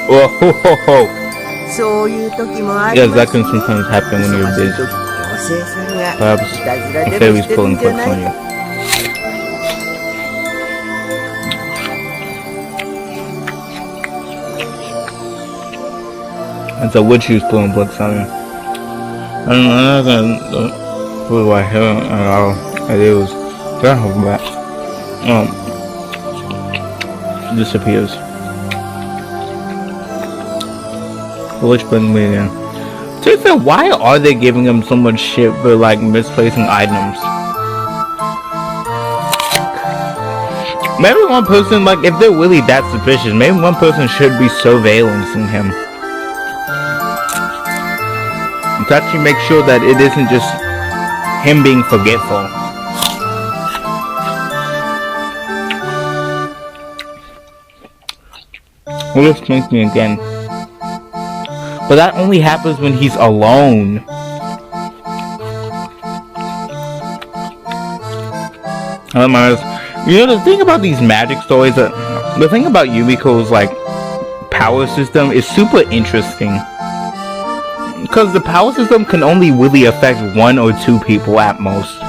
Oh, ho, ho, ho. Yes, that can sometimes happen when you're busy. Perhaps a fairy's pulling tricks on you. It's a witch who's pulling tricks on you. I'm not gonna prove my hair at all. It was that disappears. The witch putting me in. To be fair, why are they giving him so much shit for like misplacing items? Maybe one person, like, if they're really that suspicious, maybe one person should be surveillancing him to actually make sure that it isn't just him being forgetful. Well, this makes me again. But that only happens when he's alone. You know, the thing about these magic stories, the thing about Yumiko's like power system is super interesting. Because the power system can only really affect 1 or 2 people at most.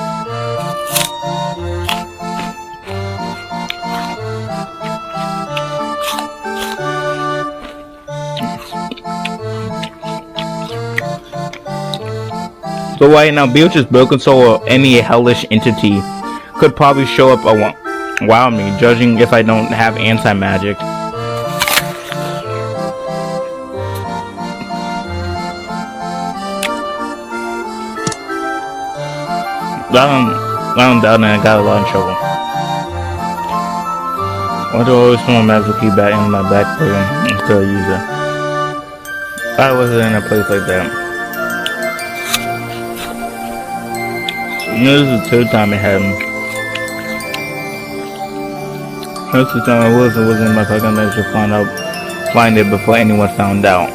So right now, Beatrice's broken soul or any hellish entity could probably show up around me, judging if I don't have anti-magic. Down and I got a lot of trouble. Why do I always put my magic key back in my back pocket until I use it? I wasn't in a place like that. This is the 3rd time it happened. First time I wasn't in my pocket, I managed to find it before anyone found out.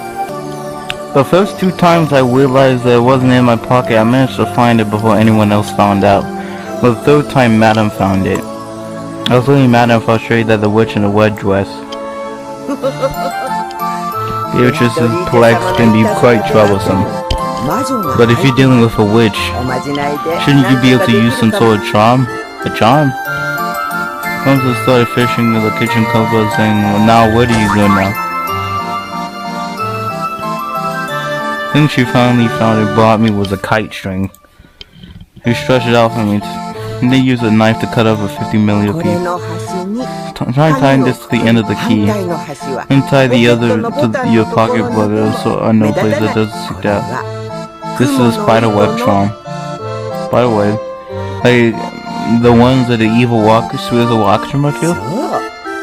The first 2 times I realized that it wasn't in my pocket, I managed to find it before anyone else found out. But the 3rd time, Madam found it. I was really mad and frustrated that the witch in the red dress. Beatrice's plagues can be quite troublesome. But if you're dealing with a witch, shouldn't you be able to use some sort of charm? A charm? Comes started fishing in the kitchen cupboard saying, well, now what are you doing now? The thing she finally found and brought me was a kite string. She stretched it out for me, and they used a knife to cut off a 50 million piece. Try tying this to the end of the key, and tie the other to your pocket bugger so I know place that doesn't stick out. This is a spider web charm. Spider web? Like the ones that the evil walkers through the walkers kill?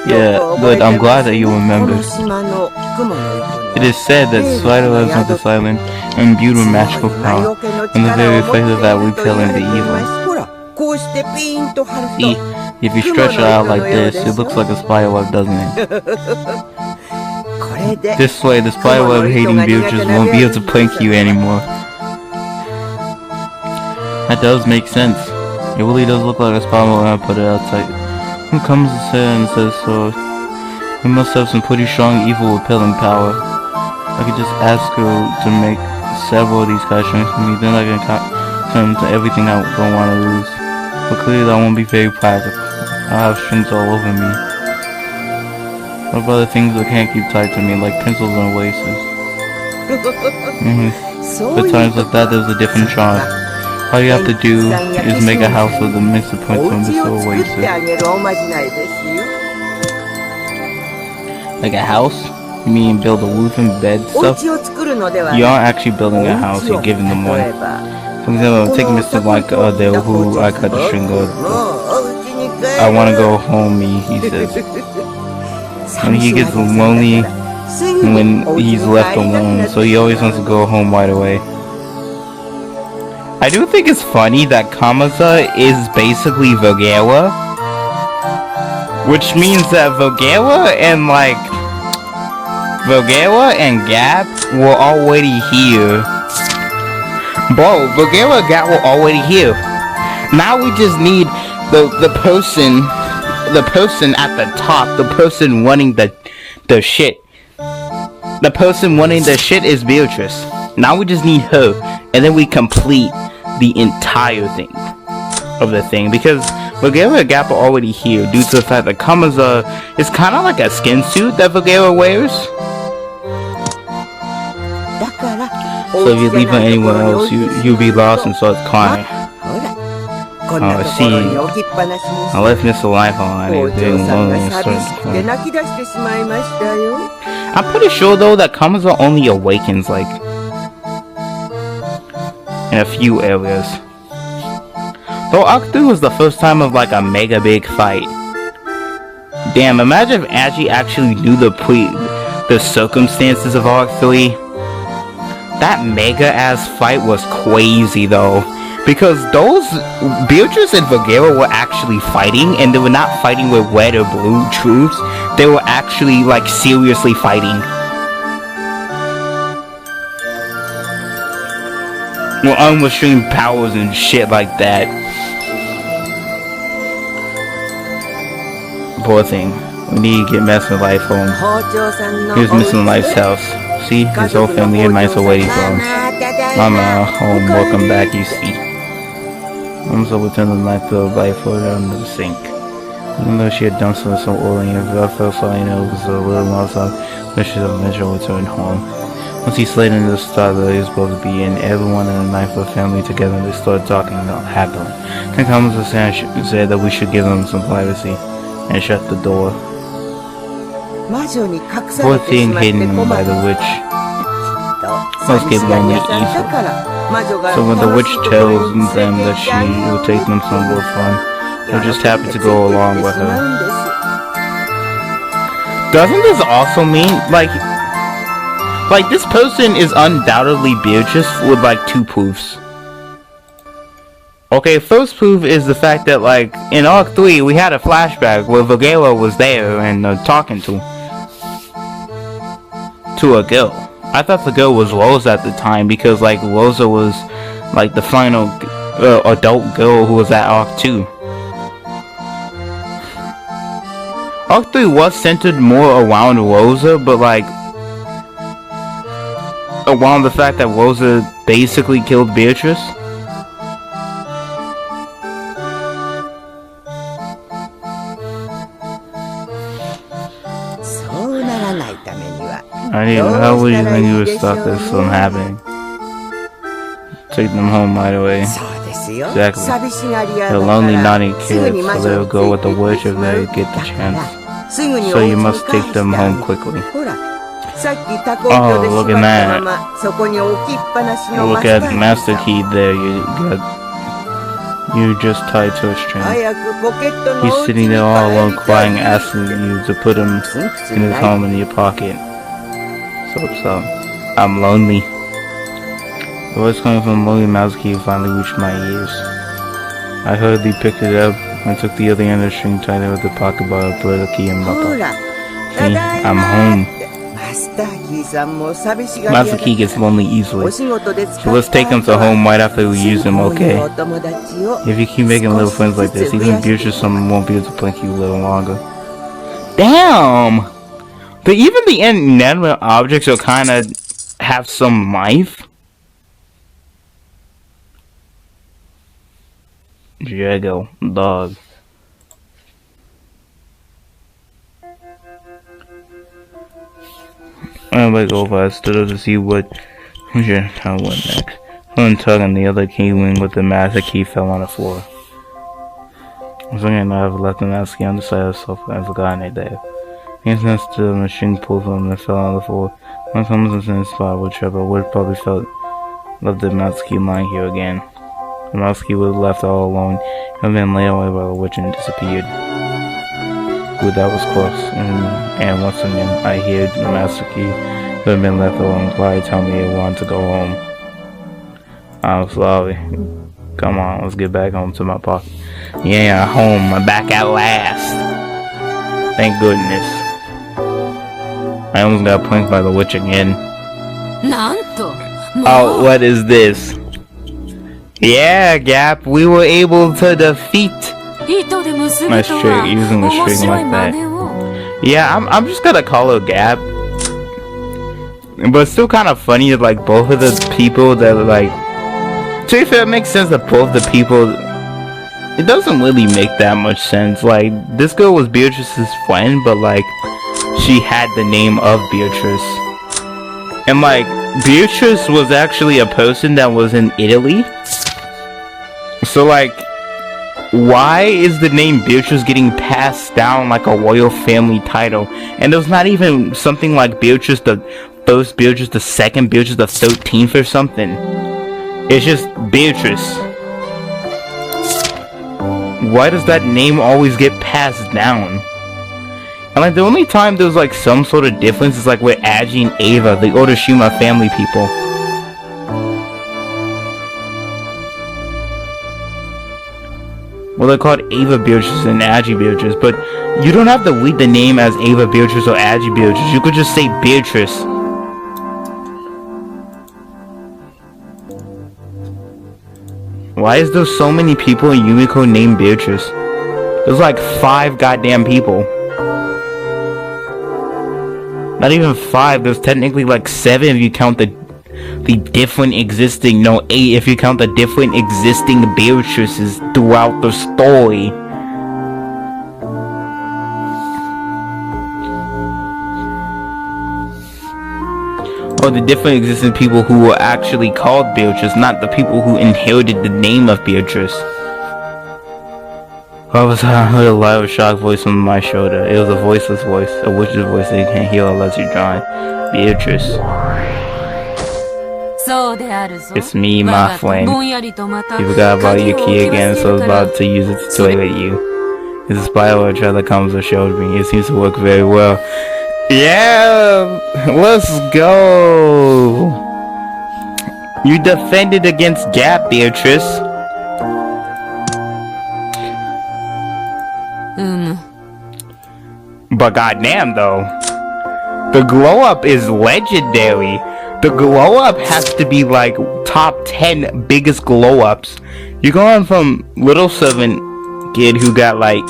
Yeah, good, I'm glad that you remember. It is said that spider webs on this island are imbued with magical power, and the very faith that we kill into evil. See, if you stretch it out like this, it looks like a spider web, doesn't it? This way, the spider web hating Beatrice won't be able to prank you anymore. That does make sense. It really does look like a spider web when I put it outside. Who comes to say and says so? We must have some pretty strong evil repelling power. I could just ask her to make several of these kite strings for me, then I can turn them to everything I don't want to lose. But clearly that won't be very practical. I'll have strings all over me. What about other things that can't keep tied to me, like pencils and laces? For times like that, there's a different charm. All you have to do is make a house with a mix of pencils and little laces. Like a house? You mean build a roof and bed stuff? You aren't actually building a house, you're giving them one. For example, take Mr. Like there who I cut the string of. I want to go home, he says. When he gets lonely, when he's left alone, so he always wants to go home right away. I do think it's funny that Kamasa is basically Vogela, which means that Vogela and Gap were already here. Bro, Vogela and Gap were already here. Now we just need the person at the top, the person running the shit. the person wanting the shit is Beatrice. Now we just need her, and then we complete the entire thing of the thing, because Vogera and Gap are already here due to the fact that Kamaza is kind of like a skin suit that Vogera wears. So if you leave her anywhere else, you'll be lost and start crying. Oh, I see. I left Mr. Life on. He's being lonely and started crying. I'm pretty sure though that Kamaza only awakens like in a few areas. Though Arc 3 was the first time of like a mega big fight. Damn, imagine if Angie actually knew the circumstances of Arc 3. That mega ass fight was crazy though. Because those Beatrice and Vogera were actually fighting, and they were not fighting with red or blue troops. They were actually like seriously fighting. Well, unrestrained powers and shit like that. Poor thing. We need to get Mr. Life home. Here's Mr. Life's house. See, his whole family and mice are waiting for him. Mama, home, welcome back, you see. Mom's overturned the knife to the life floated under the sink. Even though she had dumped some oil in her, I felt sorry and it was a little outside, but she eventually returned home. Once he slid into the spot that he was supposed to be in, everyone in the knife family together, and they started talking happily. Then Kamaza said that we should give them some privacy, and shut the door. Poor thing hidden by the witch. Must get lonely evil. So when the witch tells them that she will take them somewhere fun, they'll just happen to go along with her. Doesn't this also mean, like this person is undoubtedly Beatrice with like two proofs. Okay, first proof is the fact that like in Arc 3 we had a flashback where Vogera was there and talking to a girl. I thought the girl was Rosa at the time because like Rosa was like the final adult girl who was at Arc 2. Arc 3 was centered more around Rosa, but like around the fact that Rosa basically killed Beatrice. How would you think you would stop this from happening? Take them home right away. Exactly. They're lonely, naughty kids, so they'll go with the witch if they get the chance. So you must take them home quickly. Oh, look at that. Look at Master Key there. You just tied to a string. He's sitting there all alone crying, asking you to put him in his home in your pocket. So, I'm lonely. The voice coming from Lonely Mouse Key finally reached my ears. I hurriedly picked it up and took the other end of the string, tied it with the pocket bottle, put the key in my pocket. See, I'm home. Master Key gets lonely easily, so let's take him to home right after we use him, okay? If you keep making little friends like this, even Beatrice won't be able to blink you a little longer. Damn! But even the inanimate objects will kind of have some life. Jago, dog. Everybody go over. I stood up to see what went next. One tug on the other key ring with the master key fell on the floor. I was thinking I have left the master key on the side of the sofa and forgotten it there. The instant the machine pulled from and fell on the floor. When someone was in the spot with Trevor would probably left the mouse key lying here again. The mouse key was left all alone and then laid away by the witch and disappeared. Ooh, that was close. And once again, I heard the master key that had been left alone quietly tell me it wanted to go home. I'm sorry. Come on, let's get back home to my pocket. Yeah, home. I'm back at last. Thank goodness. I almost got pranked by the witch again. Oh, what is this? Yeah, Gap, we were able to defeat my string, using a string like that. Yeah, I'm just gonna call her Gap. But it's still kind of funny that like both of the people that like, to be fair, it makes sense that both the people, it doesn't really make that much sense. Like, this girl was Beatrice's friend, but like she had the name of Beatrice, and like Beatrice was actually a person that was in Italy. So like, why is the name Beatrice getting passed down like a royal family title? And there's not even something like Beatrice the first, Beatrice the second, Beatrice the 13th or something. It's just Beatrice. Why does that name always get passed down? And like the only time there's like some sort of difference is like with Agi and Ava, the Otoshima family people. Well, they're called Ava Beatrice and Agi Beatrice, but you don't have to read the name as Ava Beatrice or Agi Beatrice. You could just say Beatrice. Why is there so many people in Umineko named Beatrice? There's like 5 goddamn people. Not even 5, there's technically like 7 if you count the different existing, no, 8 if you count the different existing Beatrices throughout the story. Or the different existing people who were actually called Beatrice, not the people who inherited the name of Beatrice. I heard a loud shocked voice on my shoulder. It was a voiceless voice, a witch's voice that you can't hear unless you're drawing. Beatrice. It's me, my friend. You forgot about your key again, so I was about to use it to toilet you. It's a spiral or trailer comes or showed me. It seems to work very well. Yeah! Let's go! You defended against Gap, Beatrice. But goddamn though, the glow up is legendary. The glow up has to be like top 10 biggest glow ups. You're going from little servant kid who got like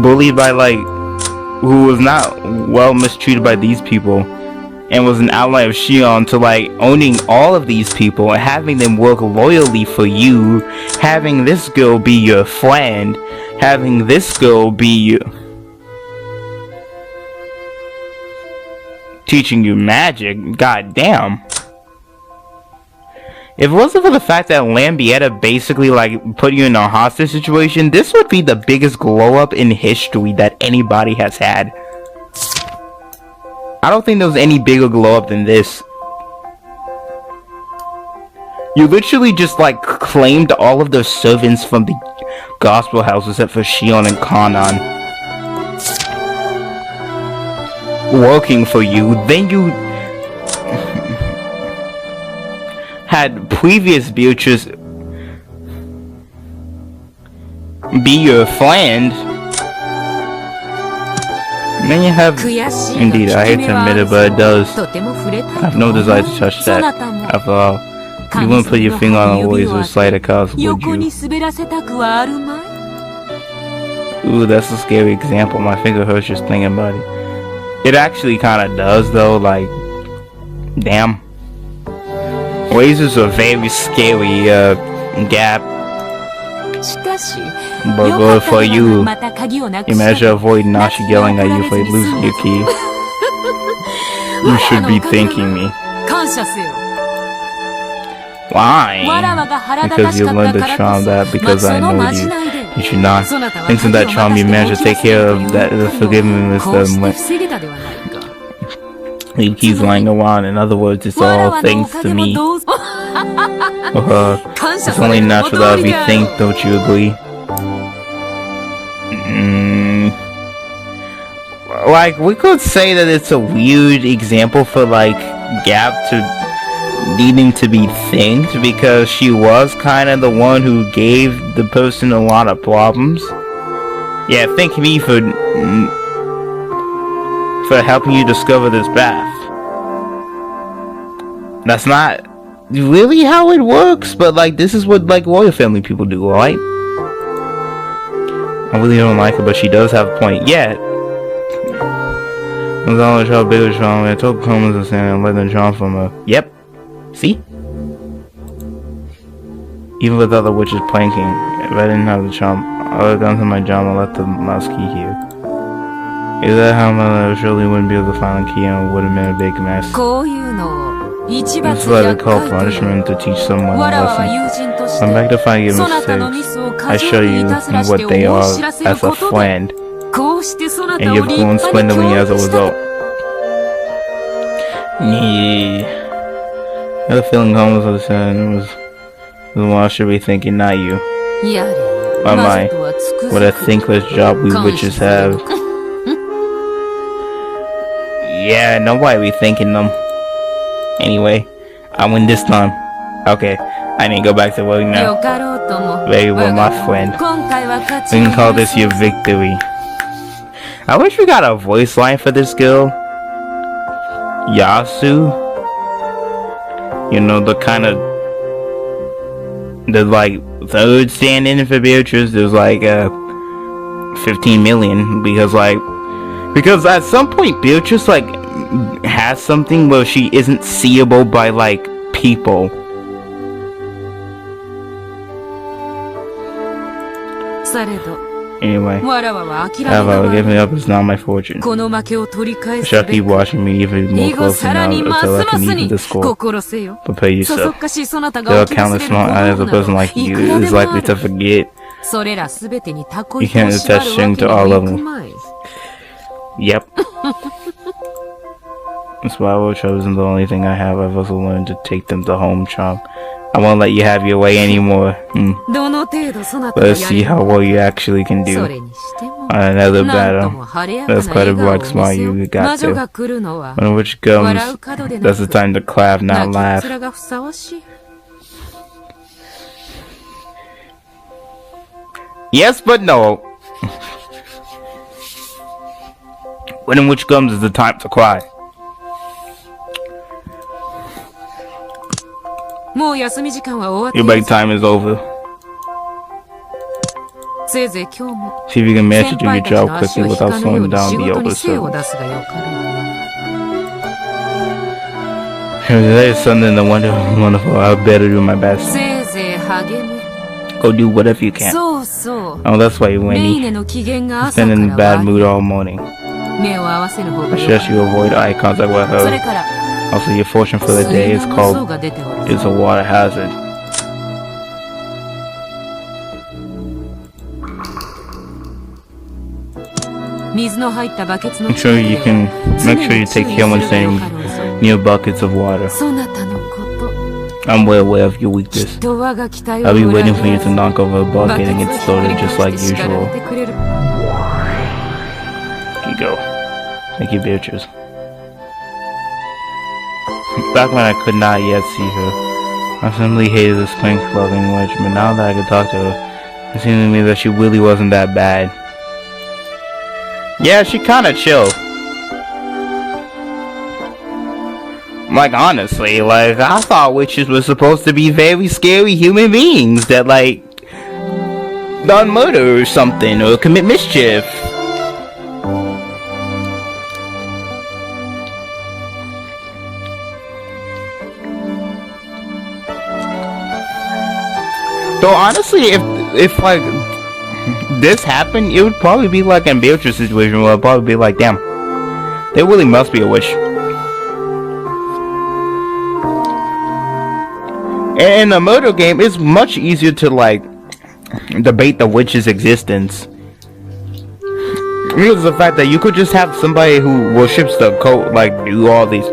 bullied by like, who was not well mistreated by these people and was an ally of Shion, to like owning all of these people and having them work loyally for you, having this girl be your friend, having this girl be teaching you magic. God damn. If it wasn't for the fact that Lambietta basically like put you in a hostage situation, this would be the biggest glow up in history that anybody has had. I don't think there was any bigger glow up than this. You literally just like claimed all of the servants from the gospel house except for Shion and Kanan working for you. Then you had previous Beatrice be your friend. And then you have, indeed, I hate to admit it, but it does. I have no desire to touch that. After all, you wouldn't put your finger on a warrior's with slight of cause, would you? Ooh, that's a scary example. My finger hurts just thinking about it. It actually kind of does, though. Like, damn. Razors are very scary, Gap. But good for you. You managed to avoid Nashi yelling at you for losing your key. You should be thanking me. Why? Because you learned the charm that because I know you. You should not. Thanks to that charm, you managed to take care of that. The forgiveness he keeps lying around. In other words, it's all thanks to me. It's only natural that we think, don't you agree? Like, we could say that it's a weird example for, like, Gap to needing to be thanked because she was kind of the one who gave the person a lot of problems. Yeah, thank me for helping you discover this path. That's not really how it works, but like this is what like royal family people do, alright? I really don't like her, but she does have a point. Yeah. As long as how big was strong, I took Combs to stand and let them charm from her. Yep. See? Even with other witches planking, if I didn't have the charm, I would have gone to my job and left the mouse key here. Is that how I surely wouldn't be able to find the key and it would have been a big mess? It's what I call punishment to teach someone a lesson. I'm back to find your mistakes. I show you what they are as a friend. And you've grown splendidly as a result. Yeah. I had a feeling Holmes was saying was the one I should be thinking, not you. My mind. What a thankless job we witches have. Yeah, nobody be thinking them. Anyway, I win this time. Okay, I need to go back to work now. Very well, my friend. We can call this your victory. I wish we got a voice line for this girl. Yasu. You know, the kind of... the, like, third stand-in for Beatrice. There's, like, 15 million. Because at some point, Beatrice, like, has something where she isn't seeable by, like, people. Anyway, however, giving up is not my fortune. I shall keep watching me even more closely now until I can even the score. Prepare yourself. There are countless smart eyes a person like you is likely to forget. You can't attach string to all of them. Yep. Spiral charm isn't the only thing I have. I've also learned to take them to home charm. I won't let you have your way anymore. Let's see how well you actually can do. On another battle. That's quite a black smile you got to. When which comes, that's the time to clap, not laugh. Yes, but no. When which comes is the time to cry. Your break time is over. See if you can manage to do your job quickly without slowing down the overservice. There's something wonderful. I'll better do my best. Go do whatever you can. Oh, that's why you're winning. You've been in a bad mood all morning. I suggest you avoid eye contact with her. Also, your fortune for the day is a water hazard. Make sure you take care when standing near buckets of water. I'm well aware of your weakness. I'll be waiting for you to knock over a bucket and get started just like usual. Here you go. Thank you, Beatrice. Back when I could not yet see her, I simply hated this pink loving witch, but now that I could talk to her, it seemed to me that she really wasn't that bad. Yeah, she kinda chill. Like, honestly, like, I thought witches were supposed to be very scary human beings that, like, done murder or something, or commit mischief. Though honestly, if like this happened, it would probably be like an Beatrice situation where I'd probably be like, damn, there really must be a witch. And in a murder game, it's much easier to like debate the witch's existence. Because the fact that you could just have somebody who worships the cult like do all these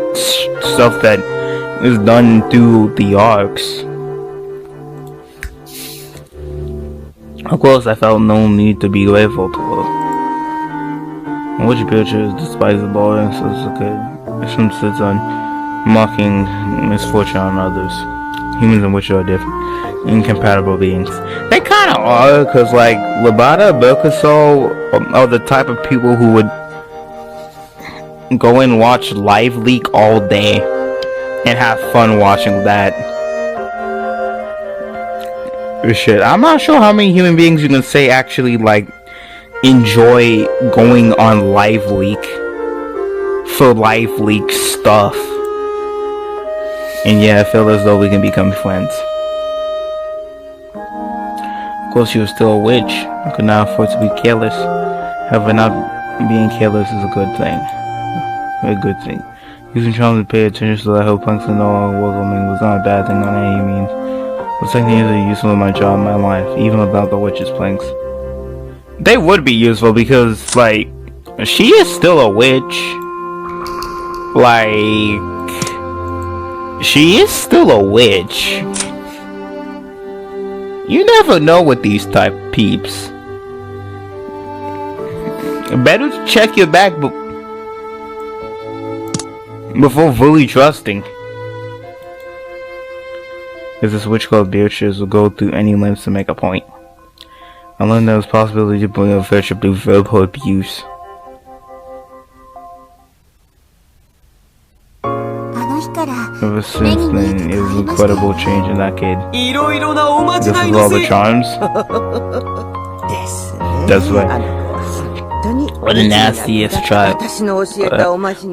stuff that is done through the arcs. Of course, I felt no need to be grateful to her. Which Beatrice despises the ball and says okay, some sits on mocking misfortune on others. Humans and witches are different, incompatible beings. They kind of are, because like Labata, Berkasol are the type of people who would go and watch Live Leak all day and have fun watching that. Shit, I'm not sure how many human beings you can say actually like enjoy going on Live Leak for life leak stuff. And yeah, I feel as though we can become friends. Of course, she was still a witch. I could not afford to be careless. However, not being careless is a good thing. A good thing. Using charms to pay attention so that I hope punks and all welcoming was not a bad thing on any means. But second is useful in my job, my life, even without the witch's planks. They would be useful because, like, she is still a witch. Like, she is still a witch. You never know with these type peeps. Better check your back before fully trusting. Because this witch called Beatrice will go through any lengths to make a point. I learned there was possibility to bring a friendship through verbal abuse. Ever since then, it was an incredible change in that kid. This is all the charms? That's right. What the nastiest child.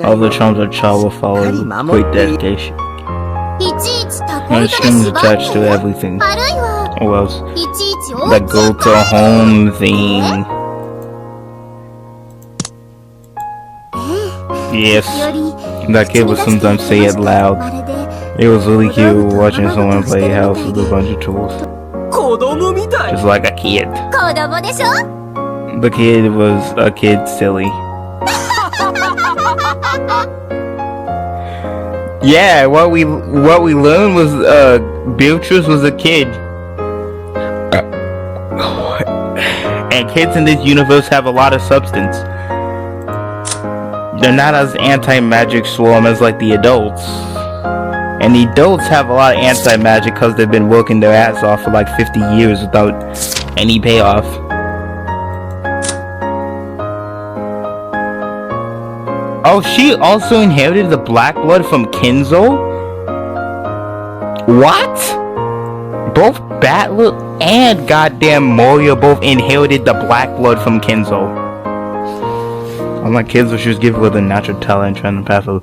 All the charms of child will follow with great dedication. No strings attached to everything. Or else, that go to home thing. Yes, that kid would sometimes say it loud. It was really cute watching someone play house with a bunch of tools. Just like a kid. The kid was a kid silly. Yeah, what we learned was Beatrice was a kid. And kids in this universe have a lot of substance. They're not as anti-magic swarm as like the adults. And the adults have a lot of anti-magic because they've been working their ass off for like 50 years without any payoff. Oh, she also inherited the black blood from Kinzo? What? Both Battler and goddamn Moria both inherited the black blood from Kinzo. Unlike Kinzo, she was given with a natural talent and trying to path of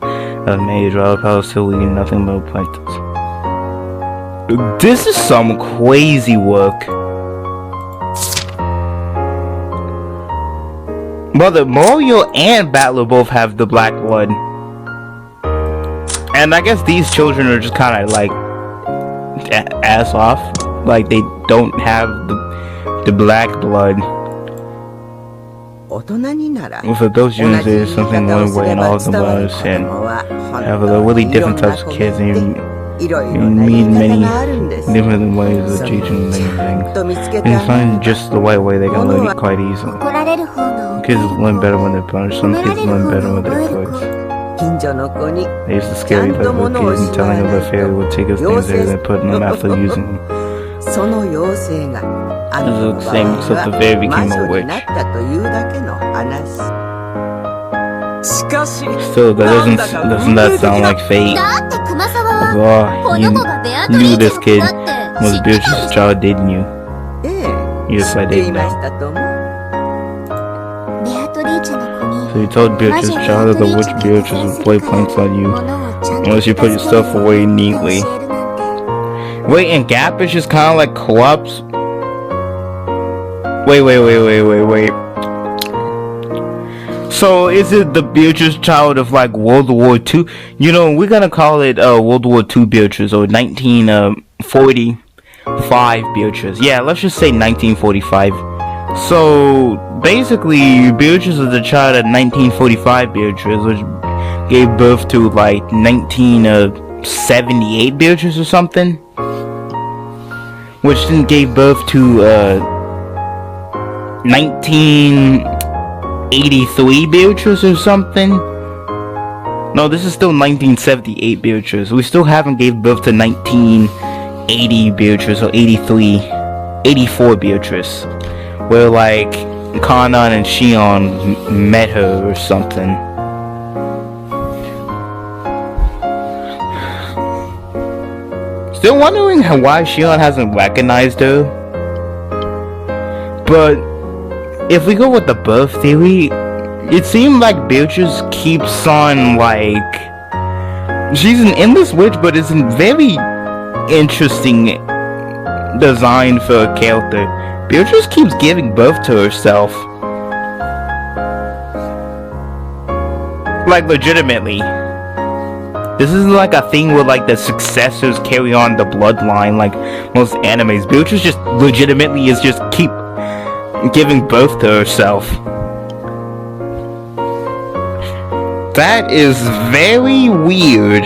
mage, while power still leading nothing but practice. This is some crazy work. Brother, Morio and Battler both have the black blood. And I guess these children are just kind of like ass off. Like they don't have the black blood. For those units, there is something one way and all of them will understand. However, there are really different types of kids and you meet many different ways of teaching many things. And you find just the right way they can learn it quite easily. Kids learn better when they're punished, some kids learn better when they're coached. They used to scare you like little kids and telling them that fairy would take us things there and then putting them after using them. It was the same except the fairy became a witch. Still, doesn't that sound like fate? Oh, you knew this kid was Beatrice's child, didn't you? Yes, I did know. So you told Beatrice's child that the witch Beatrice would play pranks on you unless you put your stuff away neatly. Wait, and Gappish just kind of like co-ops? Wait. So is it the Beatrice child of like World War II? You know, we're gonna call it World War II Beatrice or 1945 Beatrice. Yeah, let's just say 1945. So basically, Beatrice is the child of 1945 Beatrice, which gave birth to like 1978 Beatrice or something, which then gave birth to 1983 Beatrice or something. No, this is still 1978 Beatrice. We still haven't gave birth to 1980 Beatrice or 84 Beatrice, where like Kanan and Shion met her or something. Still wondering why Shion hasn't recognized her. But if we go with the birth theory, it seemed like Beatrice keeps on like she's an endless witch, but it's a very interesting design for a character. Beatrice keeps giving birth to herself, like legitimately. This isn't like a thing where like the successors carry on the bloodline like most animes. Beatrice just legitimately is just keep giving birth to herself. That is very weird.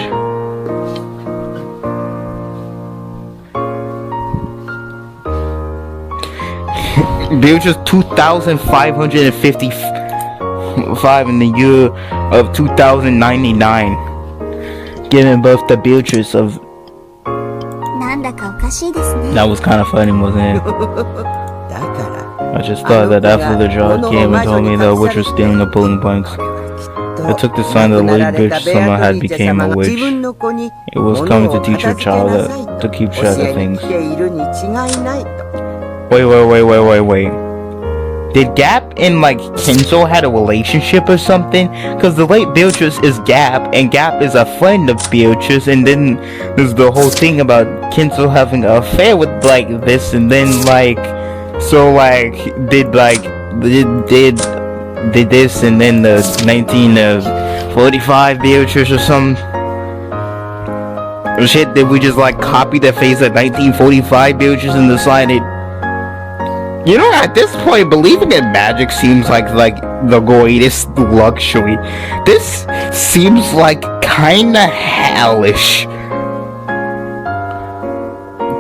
Beatrice 2,555 in the year of 2099. Giving birth to Beatrice of... That was kind of funny, wasn't it? I just thought that after the drought came and told me the witch was stealing or pulling planks, I took the sign that the late bitch someone had became a witch. It was coming to teach her child to keep track of things. Wait. Did Gap and like Kenzo had a relationship or something? Cause the late Beatrice is Gap and Gap is a friend of Beatrice, and then there's the whole thing about Kenzo having an affair with like this, and then like so like did this and then the 1945 Beatrice or some shit. Did we just like copy the face of 1945 Beatrice and decided? You know, at this point, believing in magic seems like the greatest luxury. This seems like kinda hellish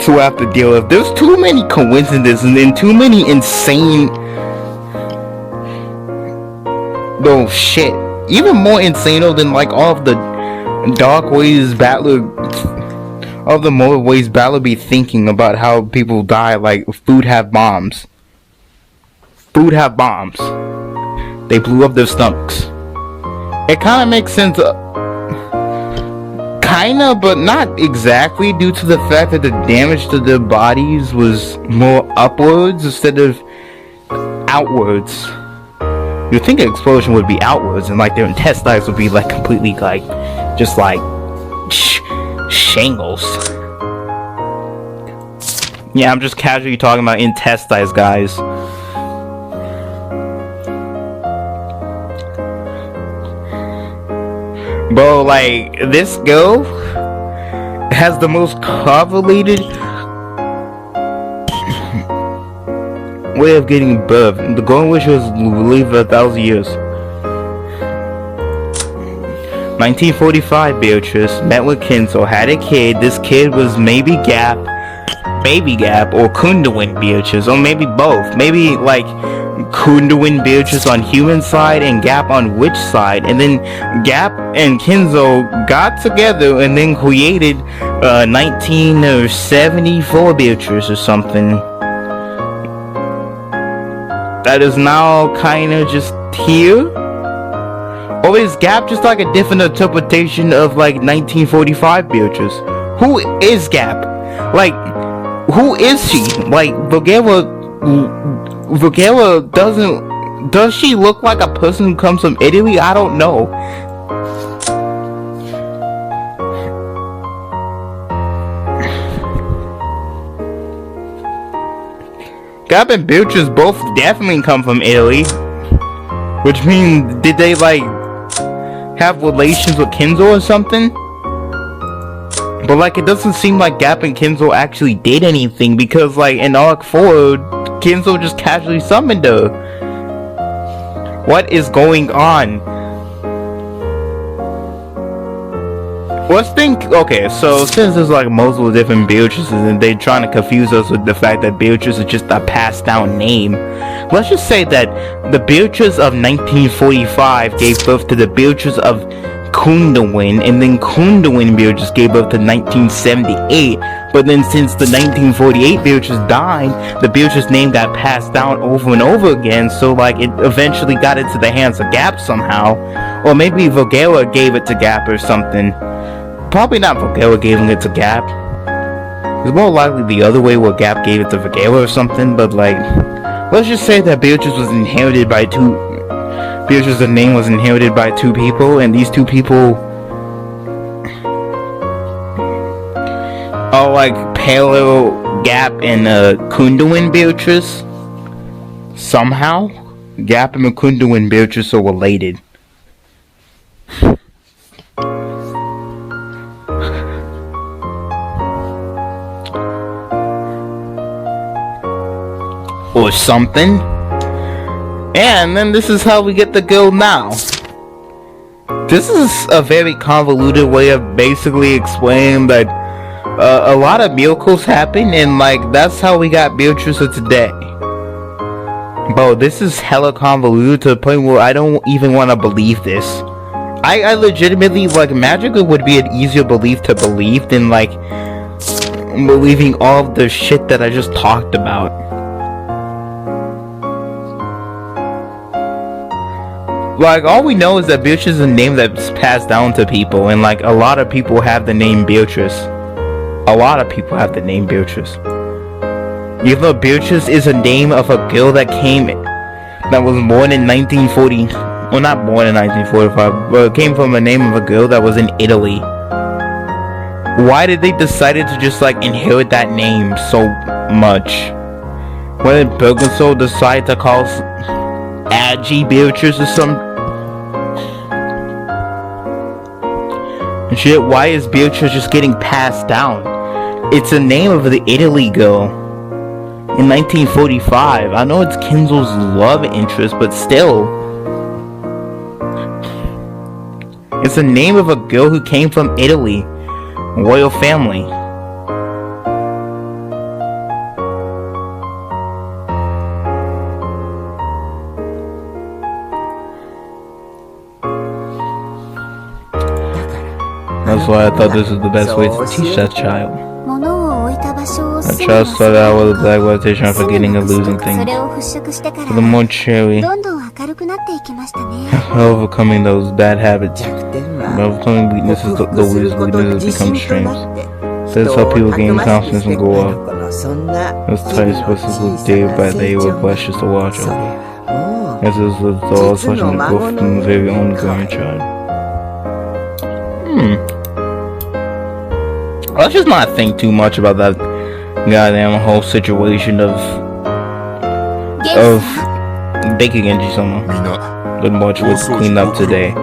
to have to deal with. There's too many coincidences and too many insane... Oh shit. Even more insane than like all of the dark ways Battler... All the more ways Battler be thinking about how people die, like food have bombs. Food have bombs. They blew up their stomachs. It kind of makes sense, kinda, but not exactly, due to the fact that the damage to their bodies was more upwards instead of outwards. You'd think an explosion would be outwards, and like their intestines would be like completely like, just like shingles. Yeah, I'm just casually talking about intestines, guys. Bro, like, this girl has the most correlated way of getting birth. The golden wish was lived for 1,000 years. 1945, Beatrice met with Kenzo, had a kid. This kid was maybe Baby Gap, or Kundawin Beatrice, or maybe both. Maybe like Kundawin Beatrice on human side and Gap on witch side, and then Gap and Kenzo got together and then created 1974 Beatrice or something. That is now kind of just here. Or is Gap just like a different interpretation of like 1945 Beatrice? Who is Gap? Like, who is she? Like, Vogela does she look like a person who comes from Italy? I don't know. Gap and Beatrice both definitely come from Italy. Which means, did they like have relations with Kenzo or something? But like, it doesn't seem like Gap and Kenzo actually did anything, because like in Arc 4, Kenzo just casually summoned her. What is going on? Let's think. Okay, so since there's like multiple different Beatrices and they're trying to confuse us with the fact that Beatrice is just a passed down name, let's just say that the Beatrice of 1945 gave birth to the Beatrice of Kundawin, and then Kundawin Beatrice gave birth to 1978. But then since the 1948 Beatrice died, the Beatrice name got passed down over and over again, so like it eventually got into the hands of Gap somehow. Or maybe Vogela gave it to Gap or something. Probably not Vogela giving it to Gap. It's more likely the other way, where Gap gave it to Vogela or something. But like, let's just say that Beatrice was inherited by two Beatrice's name was inherited by two people, and these two people are like parallel Gap and Kunduin Beatrice. Somehow, Gap and Kunduin Beatrice are related. Or something. And then this is how we get the girl now. This is a very convoluted way of basically explaining that a lot of miracles happen, and like that's how we got Beatrice of today. Bro, this is hella convoluted to the point where I don't even want to believe this. I legitimately, like, magic would be an easier belief to believe than like believing all of the shit that I just talked about. Like, all we know is that Beatrice is a name that's passed down to people, and like a lot of people have the name Beatrice. A lot of people have the name Beatrice. Even though Beatrice is a name of a girl that was born in 1940. Well, not born in 1945, but it came from a name of a girl that was in Italy. Why did they decided to just like inherit that name so much? Why did Bergensold decide to call Agi Beatrice or some shit? Why is Beatrice just getting passed down? It's a name of the Italy girl in 1945. I know it's Kinzel's love interest, but still, it's the name of a girl who came from Italy, royal family. That's why I thought this was the best way to teach that child. That child started out with a black meditation on forgetting and losing things. For the more cherry, overcoming those bad habits, overcoming weaknesses, those weaknesses become strengths. That's how people gain confidence and go up. Those tight spaces look day by day with blushes to watch over. As is with all such an growth from the very own grandchild. Let's just not think too much about that goddamn whole situation of baking Genji Sama. Good much was cleaned up today.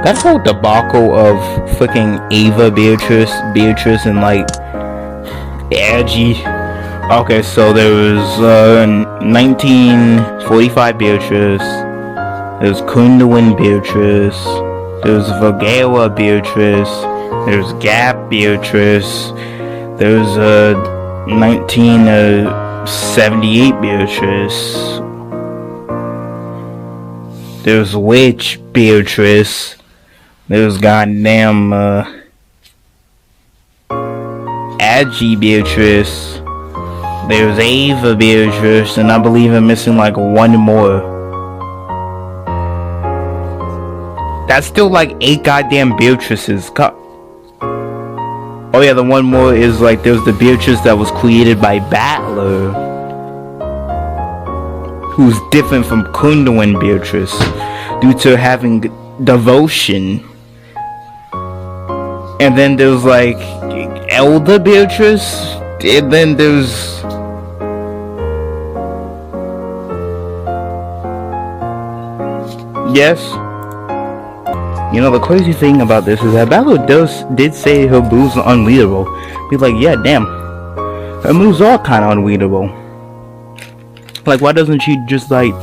That whole debacle of freaking Ava Beatrice and like Agi. Okay, so there was 1945 Beatrice, there's Kunduin Beatrice, there's Vergara Beatrice, there's Gap Beatrice, there's 1978 Beatrice, there's Witch Beatrice, there's goddamn Agi Beatrice, there's Ava Beatrice, and I believe I'm missing like one more. That's still like 8 goddamn Beatrices. Oh yeah, the one more is like there's the Beatrice that was created by Battler, who's different from Kunduin Beatrice due to having devotion. And then there's like Elder Beatrice, and then there's yes. You know, the crazy thing about this is that Battler did say her moves are unreadable. Be like, yeah, damn, her moves are kind of unreadable. Like, why doesn't she just like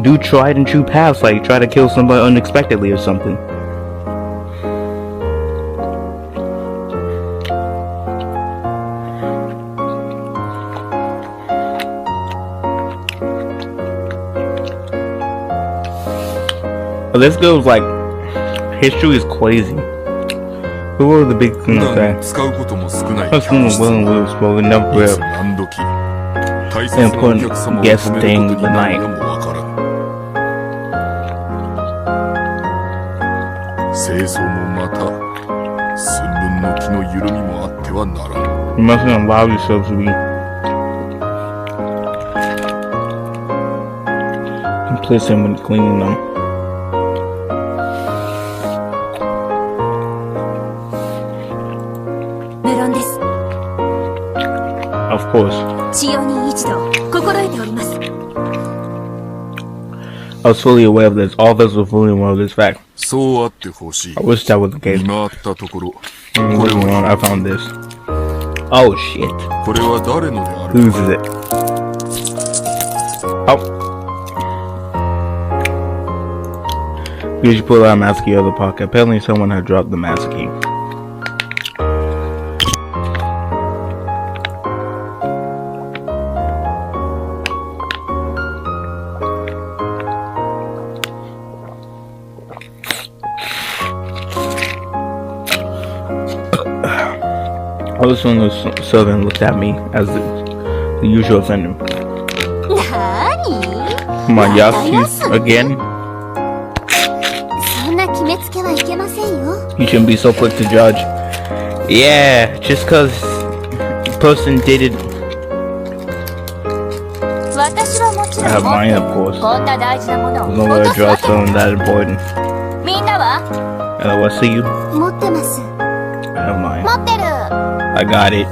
do tried and true paths, like try to kill somebody unexpectedly or something? This girl's like, history is crazy. Who were the big things that I've seen the willing lives, but we never have an important guest thing of the night. You mustn't allow yourself to be complicit when cleaning them. Of course. I was fully aware of this. All of us were fully aware of this fact. I wish that was the case. I found this. Oh shit. Whose is it? Oh. You should pull out a master key out of the pocket. Apparently someone had dropped the master key. All of a sudden, the servant looked at me as the usual offender. Come on, Yasu, again? You shouldn't be so quick to judge. Yeah, just cause the person did it. I have mine, of course. There's no way to draw something that important. What see you? I have mine. I got it.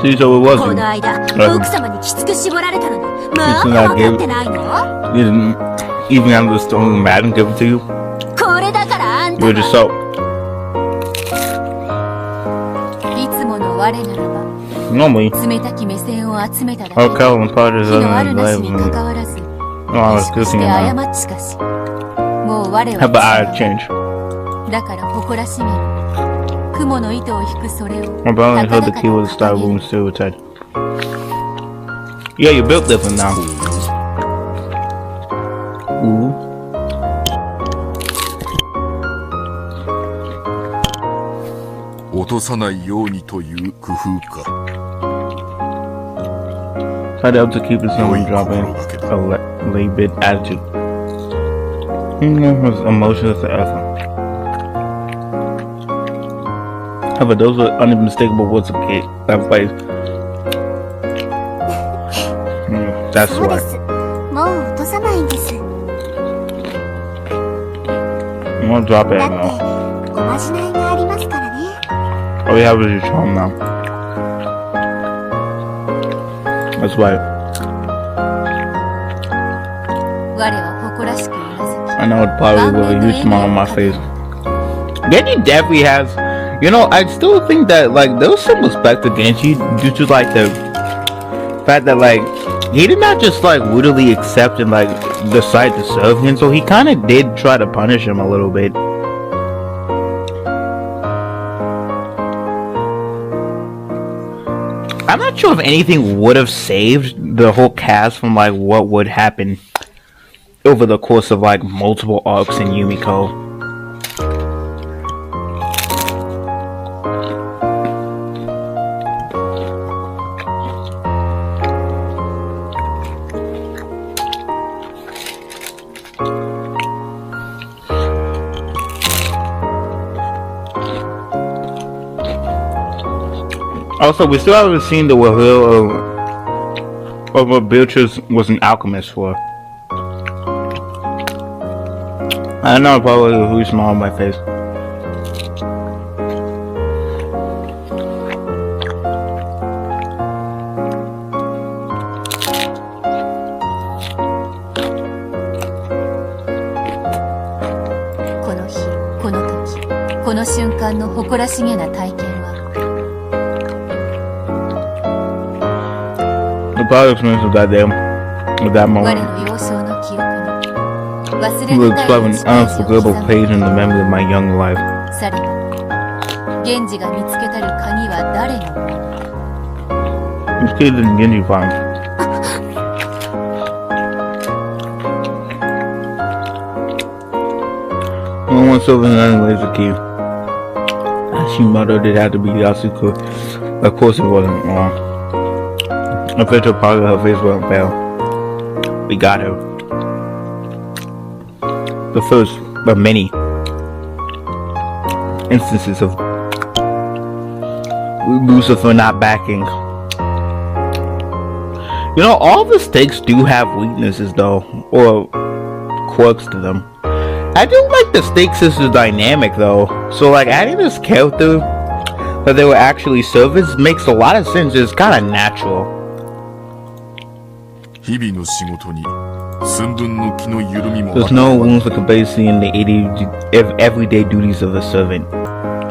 See, so it wasn't. You didn't even have the stone mat and give it to you? You were just so. Normally, our Calvin Potter's other than life. No, I was goofing around. How about I change? My brother held the key with a star wound still tight. Yeah, you built different now. Ooh. Try to help to keep it someone dropping a lay-bit attitude. Was emotional to effort. However, those were unmistakable words of Kate. That place. That's why. I'm gonna drop it now. All you have is your charm now. That's right. I know it probably will. A huge smile on my face. Genji definitely has. You know, I still think that like there was some respect to Genji due to like the fact that like he did not just like literally accept and like decide to serve him, so he kind of did try to punish him a little bit. I'm not sure if anything would have saved the whole cast from like what would happen over the course of like multiple arcs in Yumiko. Also, we still haven't seen the reveal of what Beatrice was an alchemist for. I know probably a huge smile on my face. The proud experience of that day, of that moment, looks like an unforgettable page in the memory of my young life. This kid didn't Genji find. Only one silver and none laser key. Hashimoto did have to be Yasuko. Of course it wasn't wrong. A picture part of her face won't fail. We got her. The first of many instances of Lucifer not backing. You know, all the stakes do have weaknesses though, or quirks to them. I do like the Snake Sisters dynamic though. So like adding this character that they were actually servants makes a lot of sense. It's kind of natural. There's no room for complacency in the everyday duties of a servant.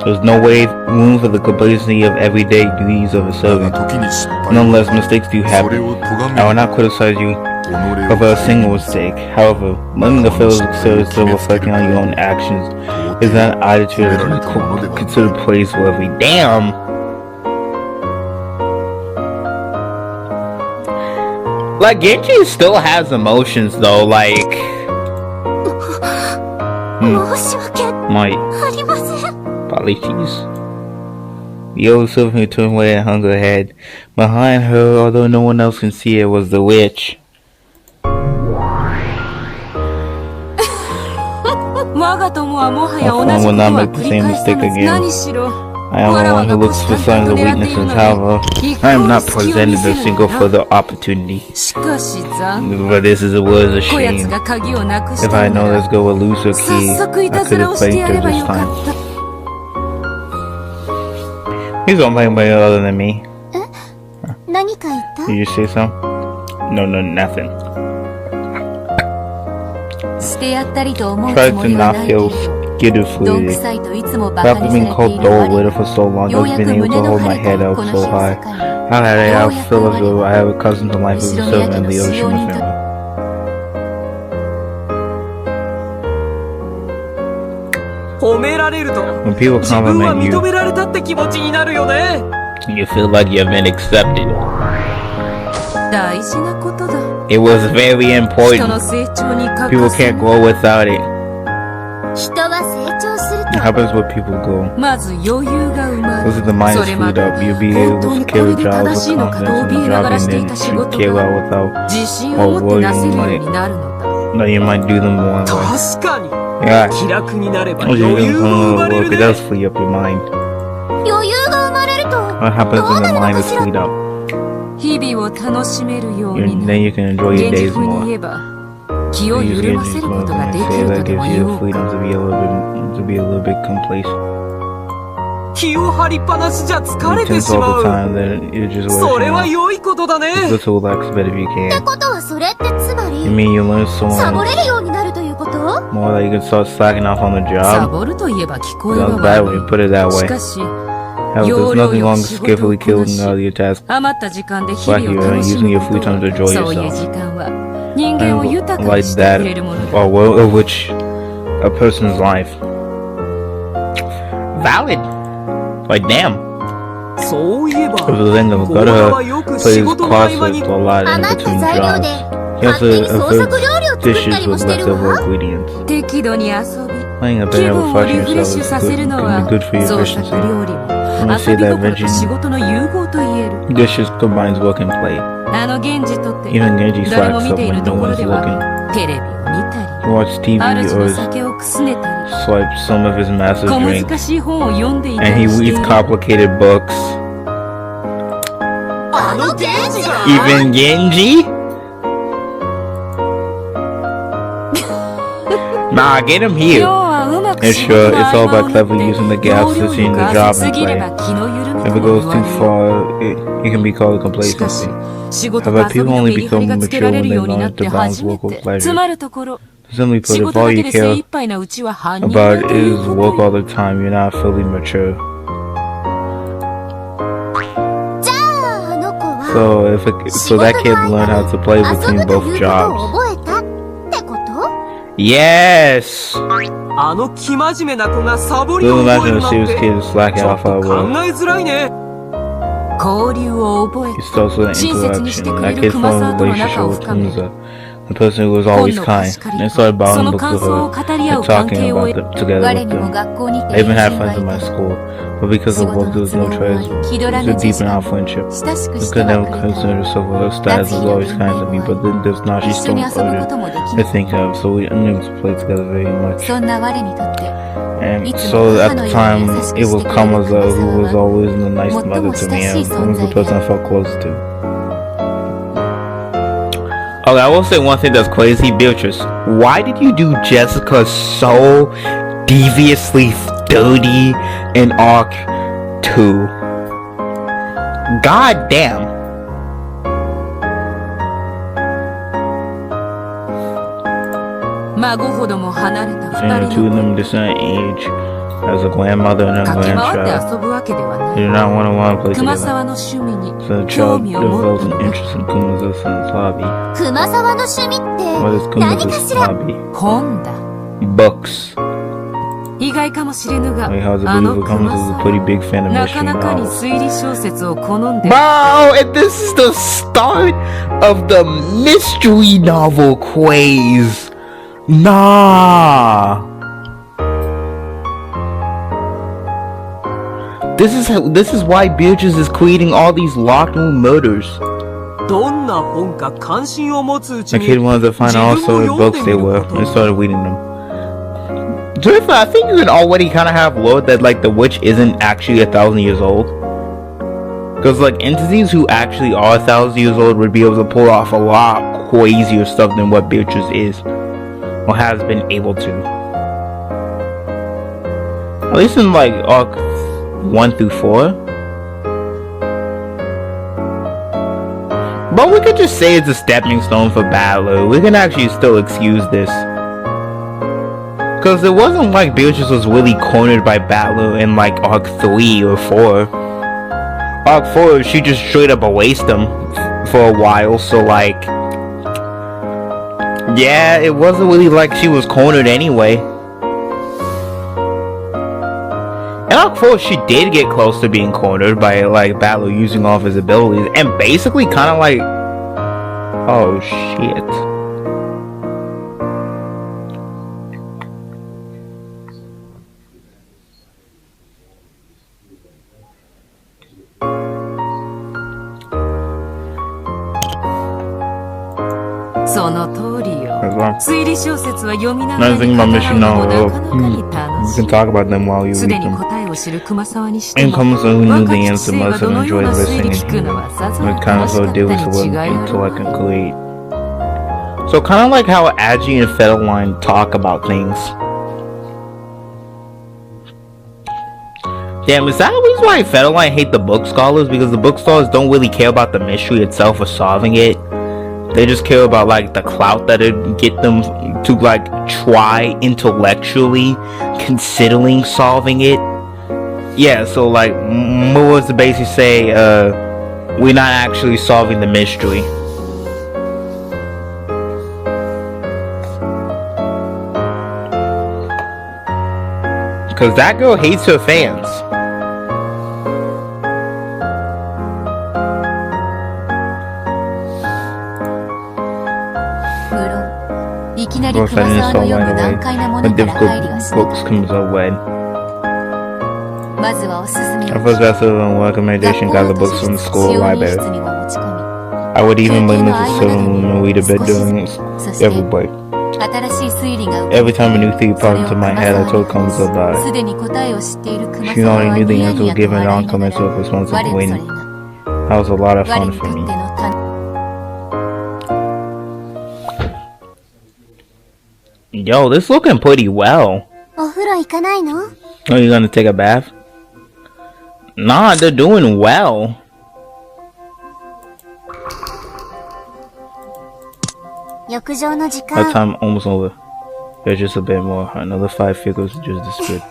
There's no room for the complacency of everyday duties of a servant. Nonetheless, mistakes do happen. I will not criticize you over a single mistake. However, letting the fellows serve still reflecting on your own actions is not an attitude that is considered praiseworthy. Damn! Like, Genji still has emotions though, like... My... Apologies. The old servant who turned away and hung her head. Behind her, although no one else can see it, was the witch. I will not make the same mistake again. I am the one who looks for signs of weaknesses. However, I am not presented a single further opportunity. But this is a word of shame. If I know let's go with Lucer Key, I could have played her this time. He's gonna play anybody other than me. Did you say so? No, nothing. Try to not feel schizophrenic. After being called dull-witted for so long, I've been able to hold my head up so high. How did I feel as though I have a cousin to life as a servant in the Oshima family? When people compliment you feel like you've been accepted. It was very important. People can't grow without it. It happens when people go. Those are the minds freed up. You'll be able to carry jobs with confidence in the job and then carry out without or worrying you might do them one way. Yeah. When you're doing work, it does free up your mind. What happens when the mind is freed up? Then you can enjoy your days more. You use your days more, and say that gives you the freedom to be a little bit complacent. You tense all the time, then you're just wasting it. Just to relax a bit if you can. You mean you learn so much more that you can start slacking off on the job? Sounds bad when you put it that way. However, there's nothing wrong with skillfully killing all your tasks like you are using your free time to enjoy yourself. And like that, or which a person's life. Valid. Like damn. If the thing of Gutter plays CrossFit a lot in between jobs, he also averts dishes with leftover ingredients. Playing a bit of refreshing yourself can be good for your efficiency. When I say that mention dishes combines work and play. Even Genji slacks up when no one's looking. He watches TV or swipes some of his massive drinks, and he reads complicated books. Even Genji? Nah, get him here. And sure, it's all about cleverly using the gaps between the job and play. If it goes too far, it can be called complacency. However, people only become mature when they learn to balance work with pleasure. Simply put, if all you care about is work all the time, you're not fully mature. So that kid learned how to play between both jobs. Yes! Little imagine a serious kid is slacking off our work. He starts with an interaction. That kid formed a relationship with Tunza, the person who was always kind, and started bonding books with her and talking about them together with them. I even had friends in my school, but because of work there was no choice to deepen our friendship. We could never concern herself with her status was always kind to me, but then there's now she's still pleasure I think of, so we unable to play together very much. And so at the time, it was Kamaza who was always the nice mother to me and the person I felt close to. Okay, I will say one thing that's crazy, Beatrice. Why did you do Jessica so deviously dirty in Arc 2? God damn. The two of them the same age as a grandmother and a grandchild. They do not want to play together. So the child develops an interest in Kumaza-san's hobby. What is Kumaza's hobby? Books. Like how the believer Kumaza is a pretty big fan of mystery novels. Bro, and this is the start of the mystery novel craze. Nah. This is why Beatrice is creating all these locked room murders. The kid wanted to find all sort of books they were and started reading them. To be fair, I think you can already kind of have lore that like the witch isn't actually 1,000 years old. Because like entities who actually are 1,000 years old would be able to pull off a lot crazier stuff than what Beatrice is. Or has been able to. At least in like arc 1 through 4. But we could just say it's a stepping stone for Battler. We can actually still excuse this. Because it wasn't like Beatrice was really cornered by Battler in like arc 3 or 4. Arc 4, she just straight up erased him for a while, so like... yeah, it wasn't really like she was cornered anyway. In Arc 4, she did get close to being cornered by like Battler using off his abilities and basically kind of like, oh shit. Another thing about mystery novels, you can talk about them while you read them. And Kumaza, who knew the answer, must have enjoyed listening to him. It kind of so deals with what intellect can create. So kind of like how Agi and Fedeline talk about things. Damn, is that the reason why Fedeline hate the book scholars? Because the book scholars don't really care about the mystery itself or solving it. They just care about like the clout that it get them to like try intellectually considering solving it. Yeah, so like more was to basically say we're not actually solving the mystery. Cause that girl hates her fans. Well, setting this all right away when difficult books comes our way. Our first best and recommendation got the books from the school library. I would even bring Mrs. Silvermoon and read a bit during every break. Every time a new theory popped into my head, I told Komaza about it. She already knew the answer was given an uncommensurate response of waiting. That was a lot of fun for me. Yo, this looking pretty well. Oh, you gonna take a bath? Nah, they're doing well. That time almost over. There's just a bit more. Another 5 figures just disappeared.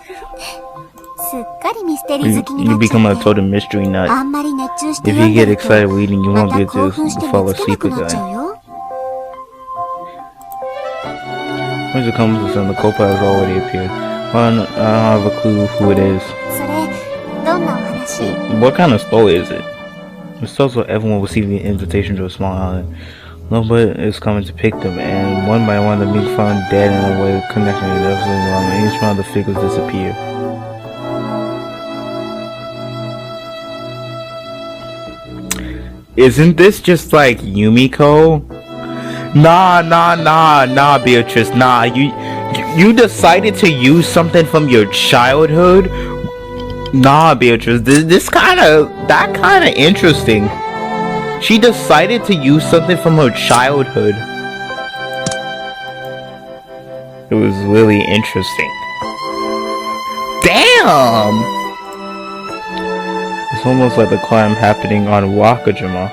You become a total mystery nut. If you get excited reading, you won't be able to fall asleep again. Once it comes to the co-pilot has already appeared. Well, I don't have a clue who it is. What kind of story is it? It's also everyone received the invitation to a small island. Nobody is coming to pick them, and one by one they're being found dead in a way connecting to everything wrong, and each one of the figures disappear. Isn't this just like Yumiko? Nah, Beatrice, nah, You decided to use something from your childhood? Nah, Beatrice, that kind of interesting. She decided to use something from her childhood. It was really interesting. Damn! It's almost like the crime happening on Wakajima.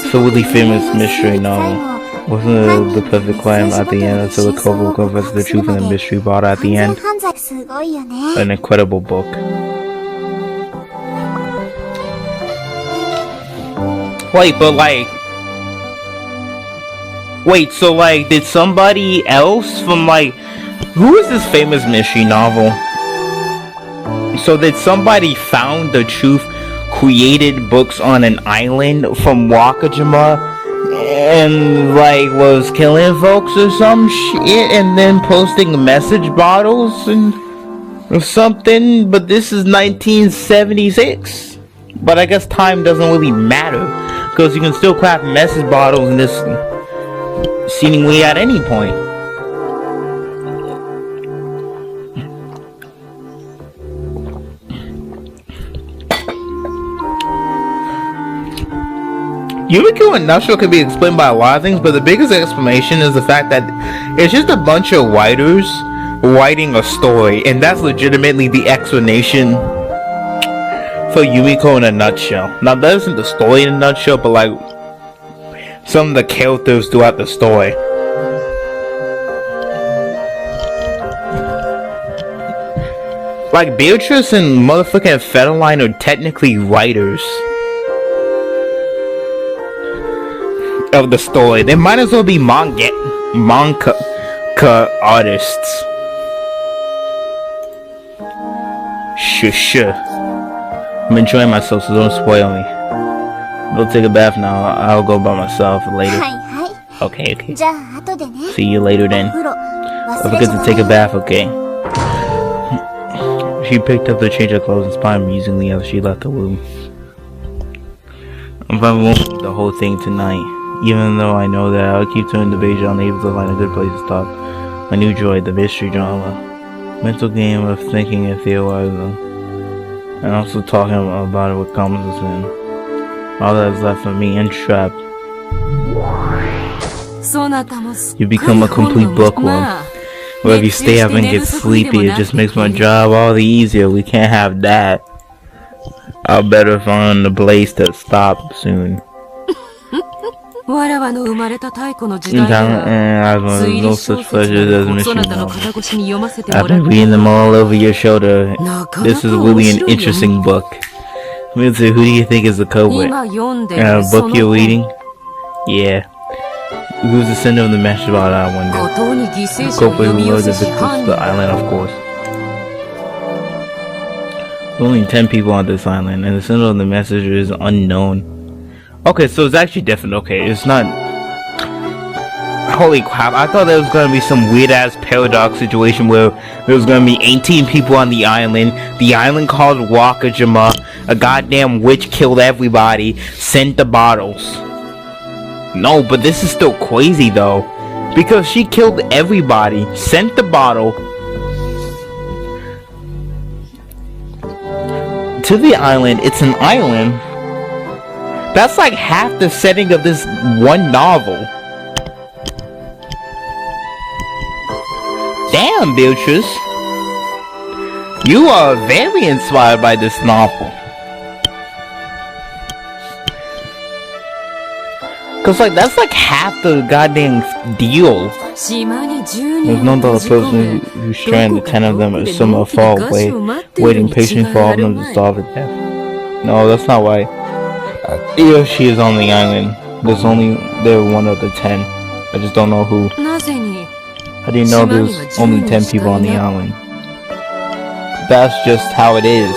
It's a really famous mystery novel. Wasn't it the perfect crime at the end until the couple confessed the truth and the mystery brought at the end? An incredible book. Wait, but like... Wait, so like, did somebody else from like... Who is this famous mystery novel? So did somebody found the truth, created books on an island from Wakajima, and like was killing folks or some shit, and then posting message bottles and or something? But this is 1976. But I guess time doesn't really matter, because you can still craft message bottles in this seemingly at any point. Umineko in a nutshell can be explained by a lot of things, but the biggest explanation is the fact that it's just a bunch of writers writing a story, and that's legitimately the explanation for Umineko in a nutshell. Now that isn't the story in a nutshell, but like some of the characters throughout the story. Like Beatrice and motherfucking Federline are technically writers of the story. They might as well be manga artists. Shush. I'm enjoying myself, so don't spoil me. Go take a bath now. I'll go by myself later. Okay. See you later then. Don't forget to take a bath, okay? She picked up the change of clothes and smiled amusingly as she left the room. I probably won't read the whole thing tonight, even though I know that I'll keep turning the page unable to find a good place to stop. My new joy, the mystery drama. Mental game of thinking and theorizing, and also talking about it with comments and all that is left of me entrapped. You become a complete bookworm. Well, if you stay up and get sleepy, it just makes my job all the easier. We can't have that. I'll better find a place to stop soon. No such pleasures as mission novels. I've been reading them all over your shoulder. This is really an interesting book. Who do you think is the culprit? Book you're reading? Yeah. Who's the sender of the message about that one? The culprit who lured the victims to the island, of course. There's only 10 people on this island, and the sender of the message is unknown. Okay, so it's actually different. Okay, it's not... Holy crap, I thought there was gonna be some weird-ass paradox situation where there was gonna be 18 people on the island called Wakajima, a goddamn witch killed everybody, sent the bottles. No, but this is still crazy though, because she killed everybody, sent the bottle to the island. It's an island. That's like half the setting of this one novel. Damn, Beatrice. You are very inspired by this novel. Cause like that's like half the goddamn deal. There's no other person who's stranded. 10 of them are somewhere far away, waiting patiently for all of them to solve it. No, that's not why. She is on the island. They're one of the 10. I just don't know who. How do you know there's only 10 people on the island? That's just how it is.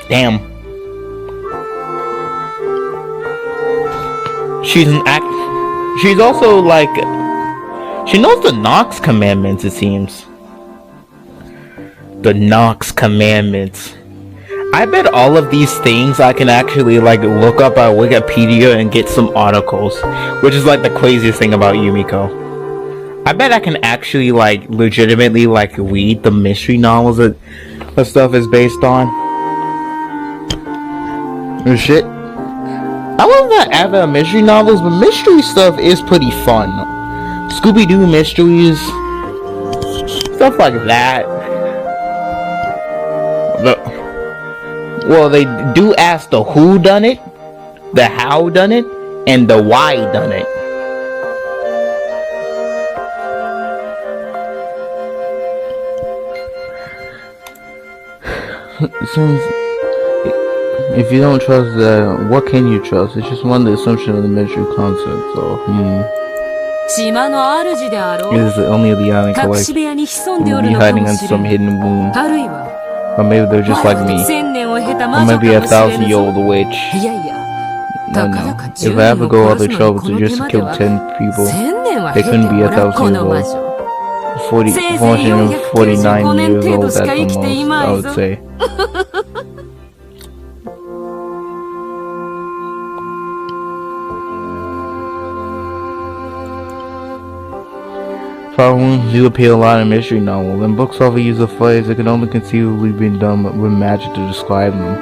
Damn. She's also like, she knows the Nox commandments, it seems. The Nox commandments. I bet all of these things I can actually like look up at Wikipedia and get some articles, which is like the craziest thing about Yumiko. I bet I can actually like legitimately like read the mystery novels that stuff is based on. And shit. I was not avid at mystery novels, but mystery stuff is pretty fun. Scooby-Doo mysteries, stuff like that. Well, they do ask the who done it, the how done it, and the why done it. Since if you don't trust that, what can you trust? It's just one the assumption of the mystery concept. So, it is only the island collects be hiding in some hidden womb. Or maybe they're just like me. Or maybe a 1,000-year-old witch. No. If I ever go all the trouble to just kill 10 people, they couldn't be 1,000 years old. 449 years old at the most, I would say. Problems do appear a lot in mystery novels, and books often use a phrase that can only conceivably be done with magic to describe them.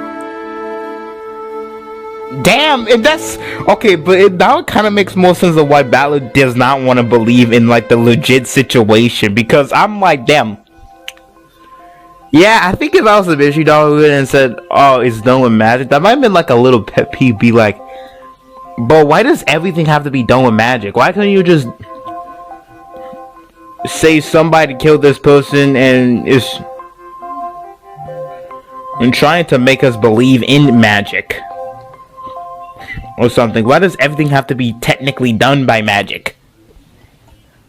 Damn, if that's okay, but that kind of makes more sense of why Ballard does not want to believe in like the legit situation, because I'm like, damn. Yeah, I think if I was a mystery novel and said, "Oh, it's done with magic," that might have been like a little pet peeve. Be like, but why does everything have to be done with magic? Why couldn't you just say somebody killed this person and is trying to make us believe in magic or something? Why does everything have to be technically done by magic?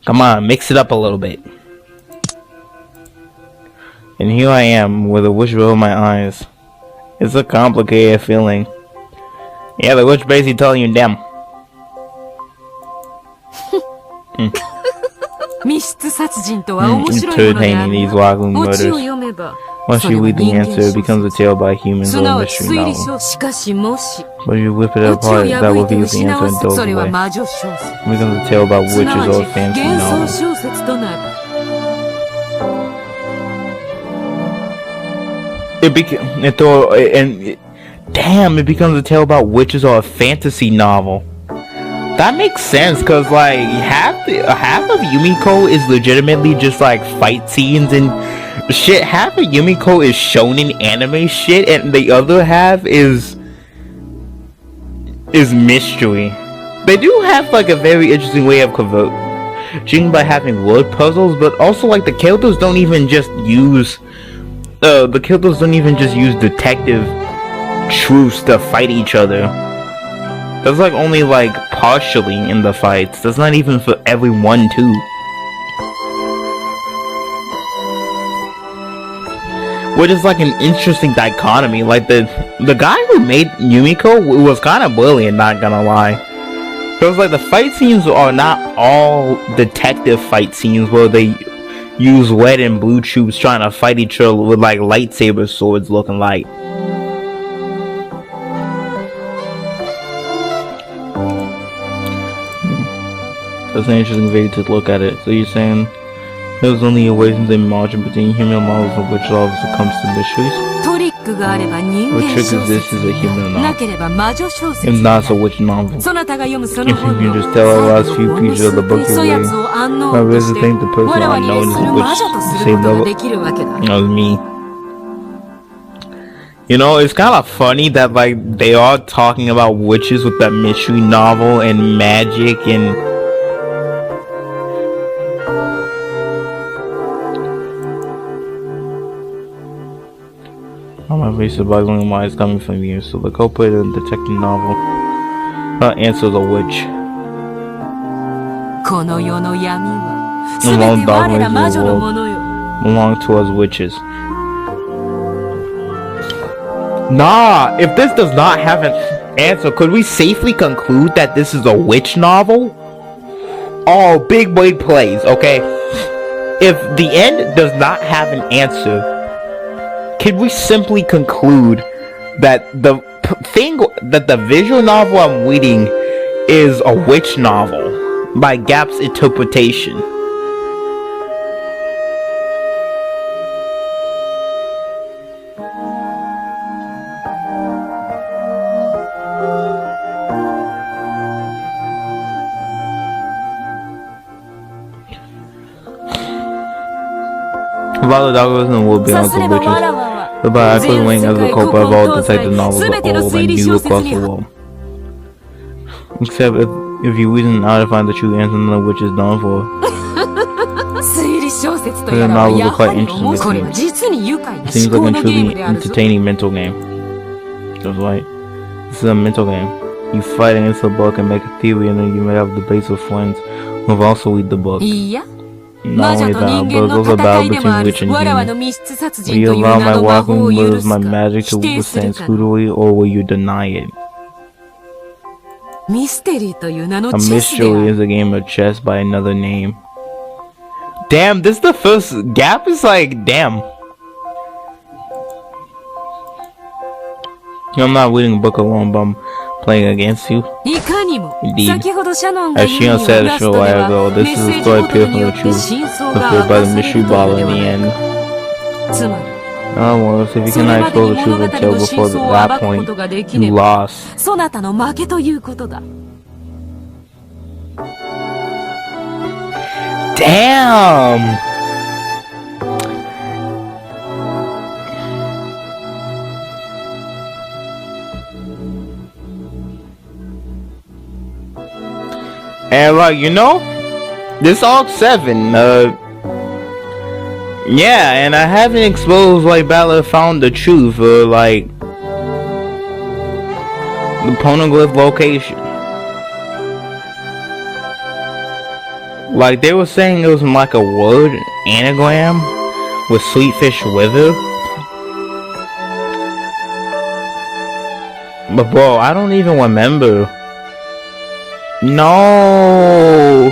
Come on, mix it up a little bit. And here I am with a witch over my eyes. It's a complicated feeling. Yeah, the witch basically telling you, damn. Entertaining these waggling murders. Once you read the answer, it becomes a tale by humans or a mystery novel. But you whip it apart, that reveals the answer and throws away. It becomes a tale about witches or a fantasy novel. Damn, it becomes a tale about witches or a fantasy novel. That makes sense, cause like half of Yumiko is legitimately just like fight scenes and shit. Half of Yumiko is shonen anime shit, and the other half is mystery. They do have like a very interesting way of converting by having word puzzles, but also like the characters don't even just use detective truths to fight each other. That's like only like partially in the fights. That's not even for everyone too. Which is like an interesting dichotomy. Like the guy who made Yumiko was kind of brilliant, not gonna lie. Because like the fight scenes are not all detective fight scenes where they use red and blue troops trying to fight each other with like lightsaber swords looking like. That's an interesting way to look at it. So you're saying there's only a way in margin between human models and witch novels when it comes to mysteries? What triggers this is a human novel. If not, a witch novel. If you can just tell the last few pages of the book you're reading, I really think the person unknown is a witch. The same level as me. You know, it's kind of funny that like they are talking about witches with that mystery novel and magic and my face is boggling why it's coming from you. So the culprit in the detective novel answers a witch. Alone dogmas of the world belong to us witches. Nah, if this does not have an answer, could we safely conclude that this is a witch novel? Oh, big word plays, okay? If the end does not have an answer, can we simply conclude that the thing that the visual novel I'm reading is a witch novel by Gap's interpretation. About the Douglas and will be on the witches. But I couldn't wait as a culprit of all detective novels of old and new across the world. Except if you reason out to find the true answer, none of which is done for. The novels are quite interesting. It seems like a truly entertaining mental game. Just right. This is a mental game. You fight against a book and make a theory, and then you may have debates with friends who have also read the book. Not only that, but it goes about between witch and human. Will you allow my walking moves, my magic to withstand scrutiny, or will you deny it? A mystery is a game of chess by another name. Damn, this is the first Gap is like, damn. I'm not reading a book alone, but I'm playing against you. Indeed. As Shion said a short while ago, this is a story pure from the truth, fulfilled by the mystery ball in the end. In other words, if you cannot expose the truth until before that point, you lost. Damn! And like, you know, this Arc 7, yeah, and I haven't exposed like Ballard found the truth or like the poneglyph location. Like they were saying it was like a word anagram with Sweetfish Wither. But bro, I don't even remember. No.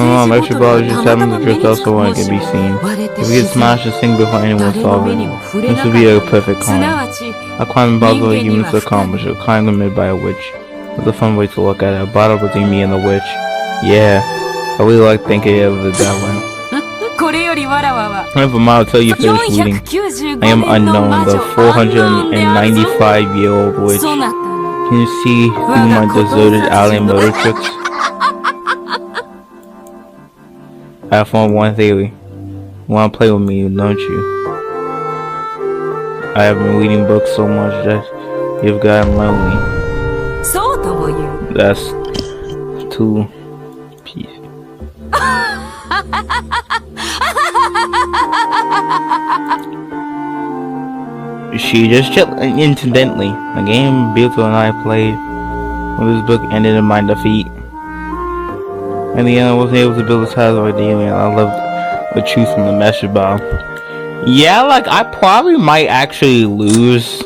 Electric ball just happens to drift out so one can be seen. If we get smashed and sink before anyone solves it, this would be a perfect climb. A climb bottle of humans to accomplish, a climb committed by a witch. It's a fun way to look at it, a battle between me and the witch. Yeah, I really like thinking of it that way. Never mind, I'll tell you finish reading. I am Unknown, the 495-year-old witch. Can you see through my deserted alley and murder tricks? I have formed one theory. You wanna play with me, don't you? I have been reading books so much that you've gotten lonely. That's two pieces. She just chilled. Incidentally, the game Beatrice and I played when this book ended in my defeat. In the end, I wasn't able to build a title or deal, and I loved the truth from the message bomb. Yeah, like I probably might actually lose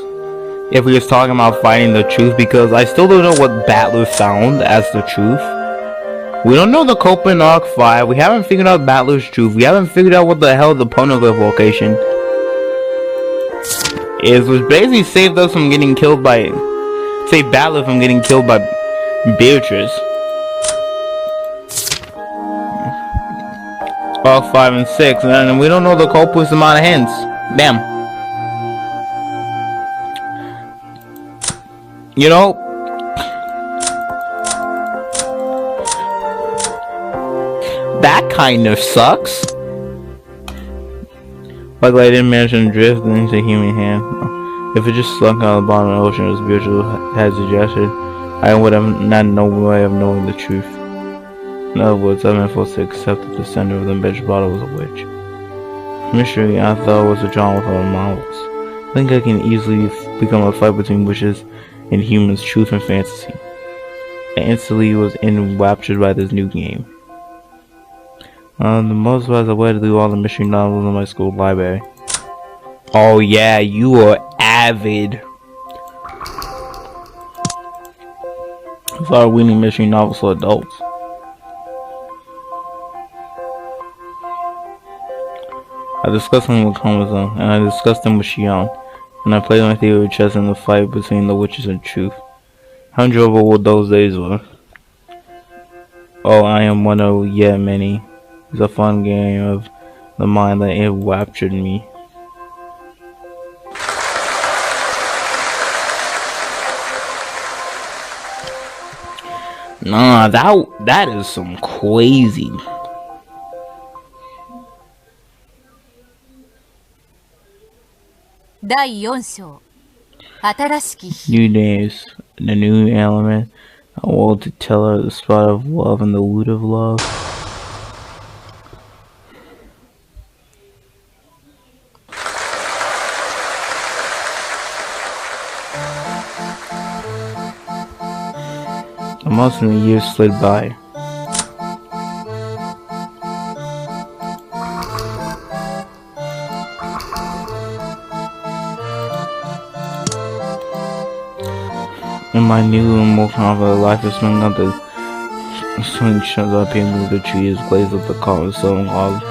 if we was talking about finding the truth, because I still don't know what Battler found as the truth. We don't know the culprit in Arc 5. We haven't figured out Battler's truth. We haven't figured out what the hell the poneglyph location is, which basically saved us from getting killed by, saved Battler from getting killed by Beatrice. Arc 5 and 6, and we don't know the culprit's amount of hints. Damn. You know, that kind of sucks. Luckily I didn't manage to drift into a human hand. If it just sunk on the bottom of the ocean as Beatrice had suggested, I would have not no way of knowing the truth. In other words, I've been forced to accept that the sender of the bitch bottle was a witch. Mystery I thought was a genre with all novels. I think I can easily become a fight between witches and humans, truth and fantasy. I instantly was enraptured by this new game. The most was I went through all the mystery novels in my school library. Oh yeah, you are avid. I started reading mystery novels for adults. I discussed them with Kamazan, and I discussed them with Shion, and I played my theory of chess in the fight between the witches and truth. How enjoyable those days were. Oh, I am one of yet many. It's a fun game of the mind that enraptured me. Nah, that is some crazy. New days, the new element. I want to tell her the spot of love and the root of love. A month and a year slid by. In my new and more confident life is swinging up the swing shows up here, move the trees, blaze up the cars, selling logs,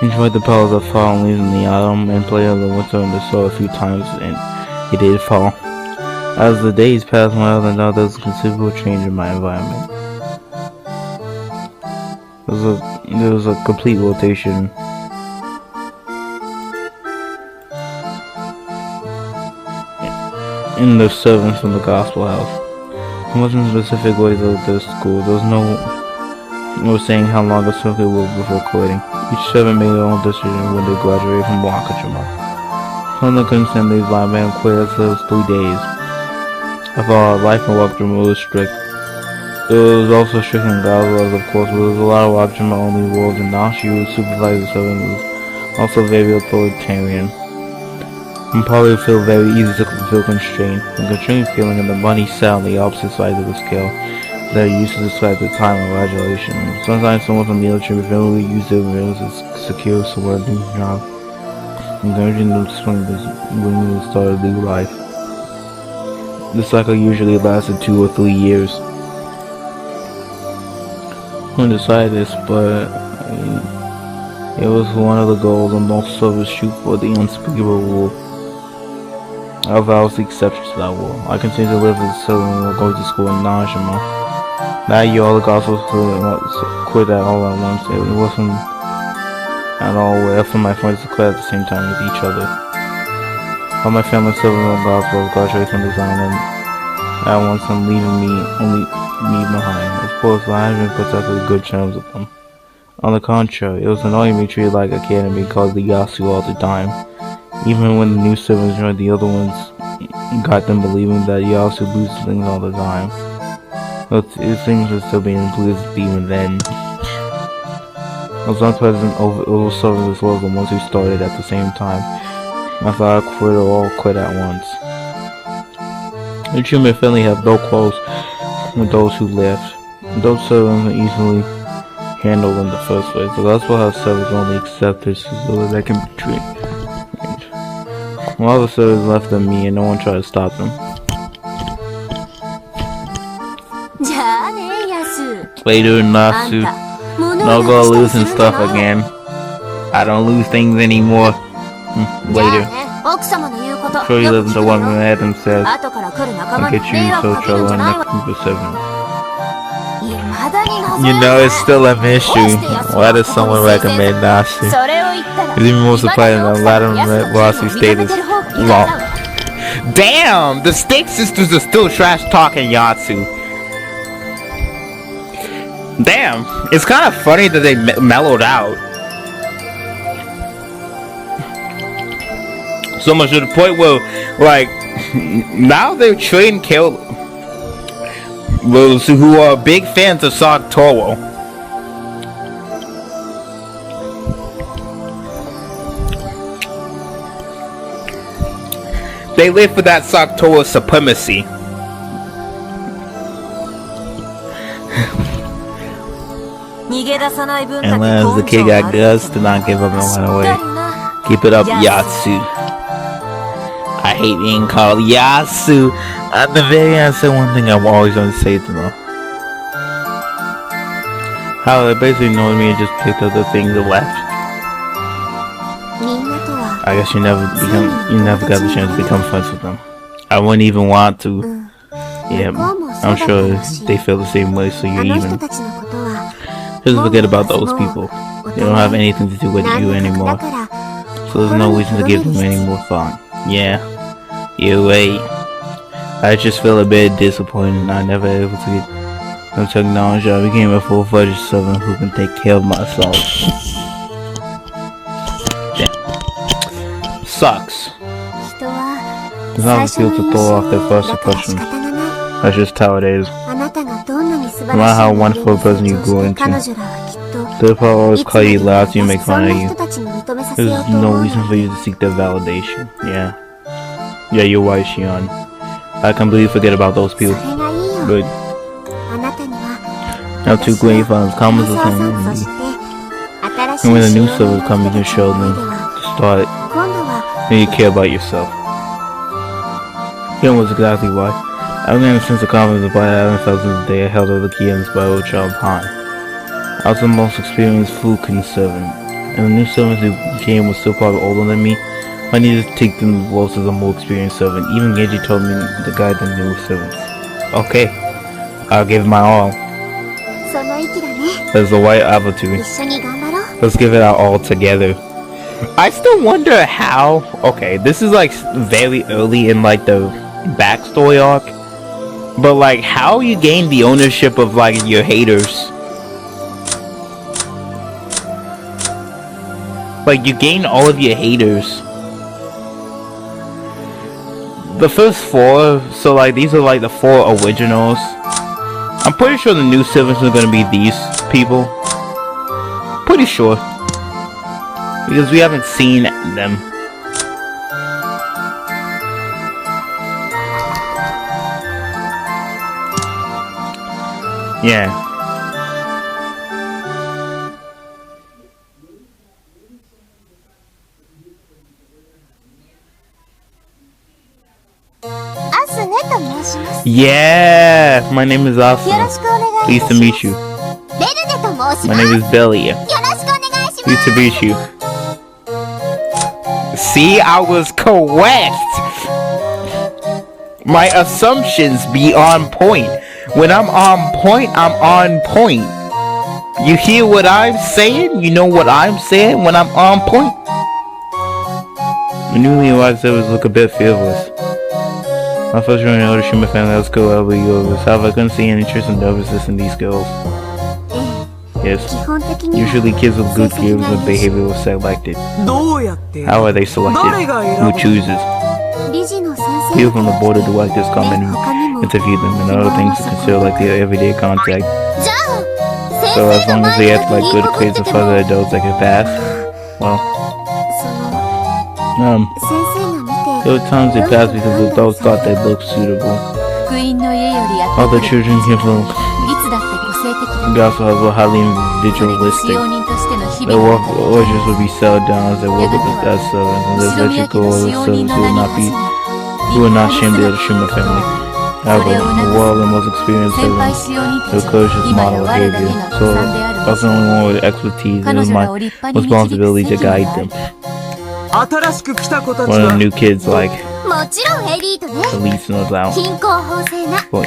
enjoy the petals that fall and leaves in the autumn, and play in the winter in the snow a few times, and it did fall. As the days passed by, now there was a considerable change in my environment. There was a complete rotation. In the servants from the gospel house. It wasn't specific ways of the school. There was no saying how long a circuit will before quitting. Each servant made their own decision when they graduated from Wakajima. Some of them couldn't stand these live and quit as it was 3 days. I thought life in Wakajima was strict. It was also strict in God's laws, of course, but there was a lot of Wakajima only rules, and Nashi, who supervised the servant, was also very authoritarian. And probably feel very easy to feel constrained. The constrained feeling and the money sat on the opposite sides of the scale that are used to describe the time of graduation. Sometimes someone from the military family used their meals to secure somewhere new job, encouraging them to swing when they started new life. The cycle usually lasted 2 or 3 years. I couldn't decide this, but it was one of the goals of most servers shoot for the unspeakable rule. I vows the exception to that rule. I continued to live as a servant while going to school in Najima. That year, all the gospels quit at all at once. It wasn't at all where for my friends to quit at the same time as each other. All my family serving on gospels graduated from this island at once and leaving only me behind. Of course, I hadn't been protected good terms with them. On the contrary, it was annoying me treated like a kid and being called the Yasu all the time. Even when the new servants joined, the other ones got them believing that Yasu boosted things all the time. But it seems to still being included even then. I was unpleasant over servants as well as the ones who started at the same time. I thought I quit or all quit at once. The human family have no close with those who left. Those servants are easily handled in the first place. The gospel house servants only accept this so that they can be treated. All the servants left them me and no one tried to stop them. Later, Nasu. No go losing stuff again. I don't lose things anymore. Later. Sure you listen to what Adam says. I'll get you so trouble in next group of 7. You know, it's still a mystery. Why does someone recommend Nashi? It's even more surprising than a lot of Velocity status. Long. Damn! The Stick Sisters are still trash talking Yatsu. Damn! It's kind of funny that they mellowed out. So much to the point where, like, now they're trading those who are big fans of Satoru. They live for that Satoru supremacy. Unless the kid got guts, do not give up and run away. Keep it up, Yatsu. I hate being called Yasu. At the very end, I said one thing I'm always going to say to them. How they basically ignored me and just picked up the things that left. I guess you never got the chance to become friends with them. I wouldn't even want to. Yeah, I'm sure they feel the same way, so you even. Just forget about those people. They don't have anything to do with you anymore. So there's no reason to give them any more thought. Yeah, you're right. I just feel a bit disappointed I never able to get no technology. I became a full-fledged servant who can take care of myself. Damn. Sucks. It's not feel to throw off their first impression. That's just how it is. No matter how wonderful a person you grow into, they'll probably always call you loud so you make fun of you. There's no reason for you to seek their validation. Yeah, you're right, Shion. I completely forget about those people. But now two great friends come with the same energy. And when a new service comes, you can show them to start. And you care about yourself. Shion was exactly right. I gained a sense of confidence by having felt since the day I held over the key and inspired child Han. I was the most experienced Fukin servant, and the new servants who came was still probably older than me. I needed to take them roles as a more experienced servant. Even Genji told me to guide the new servants. Okay, I'll give it my all. There's the right attitude. Let's give it our all together. I still wonder how. Okay, this is like very early in like the backstory arc. But like, how you gain the ownership of like your haters? Like, you gain all of your haters. The first 4, so like these are like the 4 originals. I'm pretty sure the new servants are gonna be these people. Pretty sure. Because we haven't seen them. Yeah. Yeah, my name is Asuna. Pleased to meet you. My name is Belly. Pleased to meet you. See, I was correct. My assumptions be on point. When I'm on point, I'm on point. You hear what I'm saying? You know what I'm saying when I'm on point? The newly arrived servers look a bit fearless. My first joined the Shima family, I was cool over yours. However, I couldn't see any trace of nervousness in these girls. Yes. Usually kids with good skills and behavior were selected. How are they selected? Who chooses? People from the board of directors come and interview them and other things to consider like their everyday contact. So as long as they act like good kids and further adults that can pass, well, there were times they passed because the adults thought they looked suitable. Other children came from they also were highly individualistic. Their work orders would be settled down as they work with as servants, and their electrical servants who were not ashamed of the Shima family. However, the world and most experienced servants were cautious model behavior, so I was the only one with expertise and it was my responsibility to guide them. One of the new kids, like, elites knows out for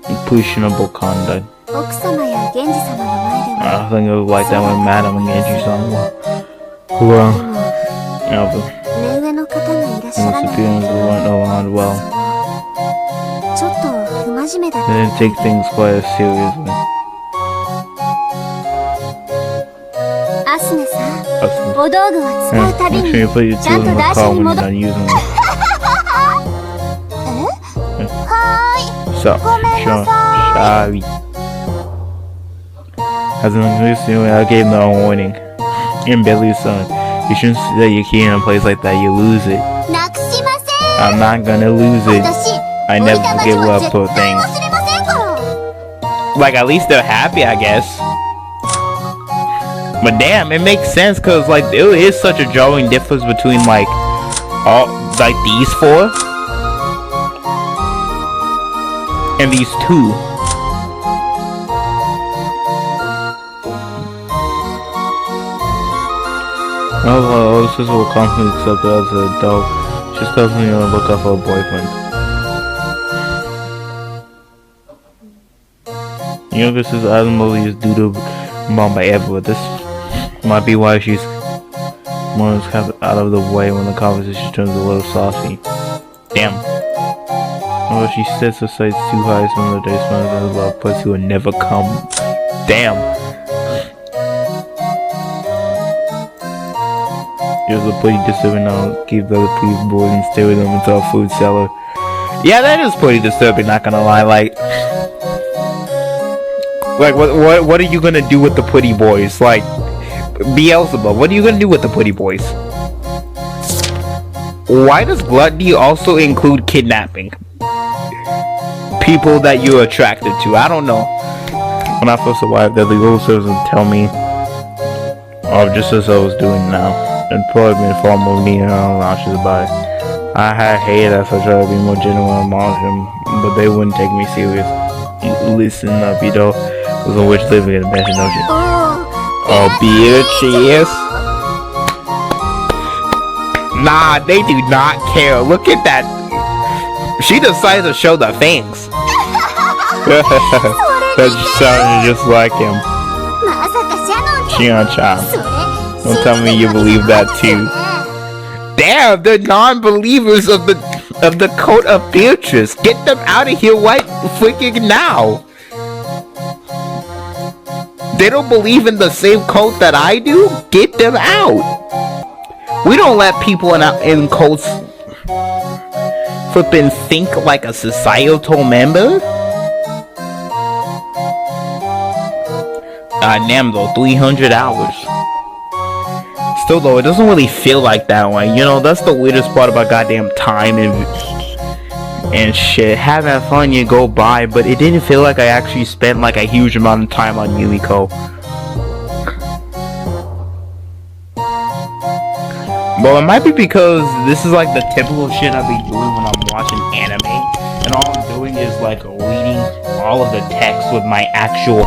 impressionable conduct. I think it was like that when Madam and Genji-san were and the superiors weren't aligned well. They didn't take things quite as seriously. Make sure you put your tools in the car when you're done using them. So, sure, sorry. As an listener, I gave no warning. In Billy's son, you shouldn't set your key in a place like that, you lose it. I'm not gonna lose it. I never forget where I put things. Like, at least they're happy, I guess. But damn, it makes sense, cause like there is such a jarring difference between like all like these 4 and these 2. Oh, this sister will constantly accept her as an adult. She's constantly on the lookout for a boyfriend. Younger sister Adamoli is due to mom by everywhere. This might be why she's more kept out of the way when the conversation turns a little saucy. Damn. Oh, she sets her sights too high, some of the days spent about pussy will never come. Damn. Here's a pretty disturbing now. Keep the other people bored and stay with them until a food cellar. Yeah, that is pretty disturbing, not gonna lie. Like what are you gonna do with the pretty boys? Like Beelzebub, what are you gonna do with the pretty boys? Why does gluttony also include kidnapping people that you're attracted to? I don't know. When I first arrived there, the old servants would tell me, oh, just as I was doing now, and probably been far more neat and nauseous about it. I had hated if I tried to be more genuine among them, but they wouldn't take me serious. Listen up, you know, there's a witch living in a mansion, don't you? Oh, Beatrice. Nah, they do not care. Look at that. She decided to show the fangs. That sounded just like him. Shion-chan. Don't tell me you believe that too. Damn, they're non-believers of the cult of Beatrice. Get them out of here right freaking now. They don't believe in the same cult that I do? Get them out. We don't let people in cults flippin' think like a societal member. God damn though, 300 hours. Still though, it doesn't really feel like that way. You know, that's the weirdest part about goddamn time and shit. Having fun, you go by, but it didn't feel like I actually spent like a huge amount of time on Umineko. Well, it might be because this is like the typical shit I be doing when I'm watching anime, and all I'm doing is like reading all of the text with my actual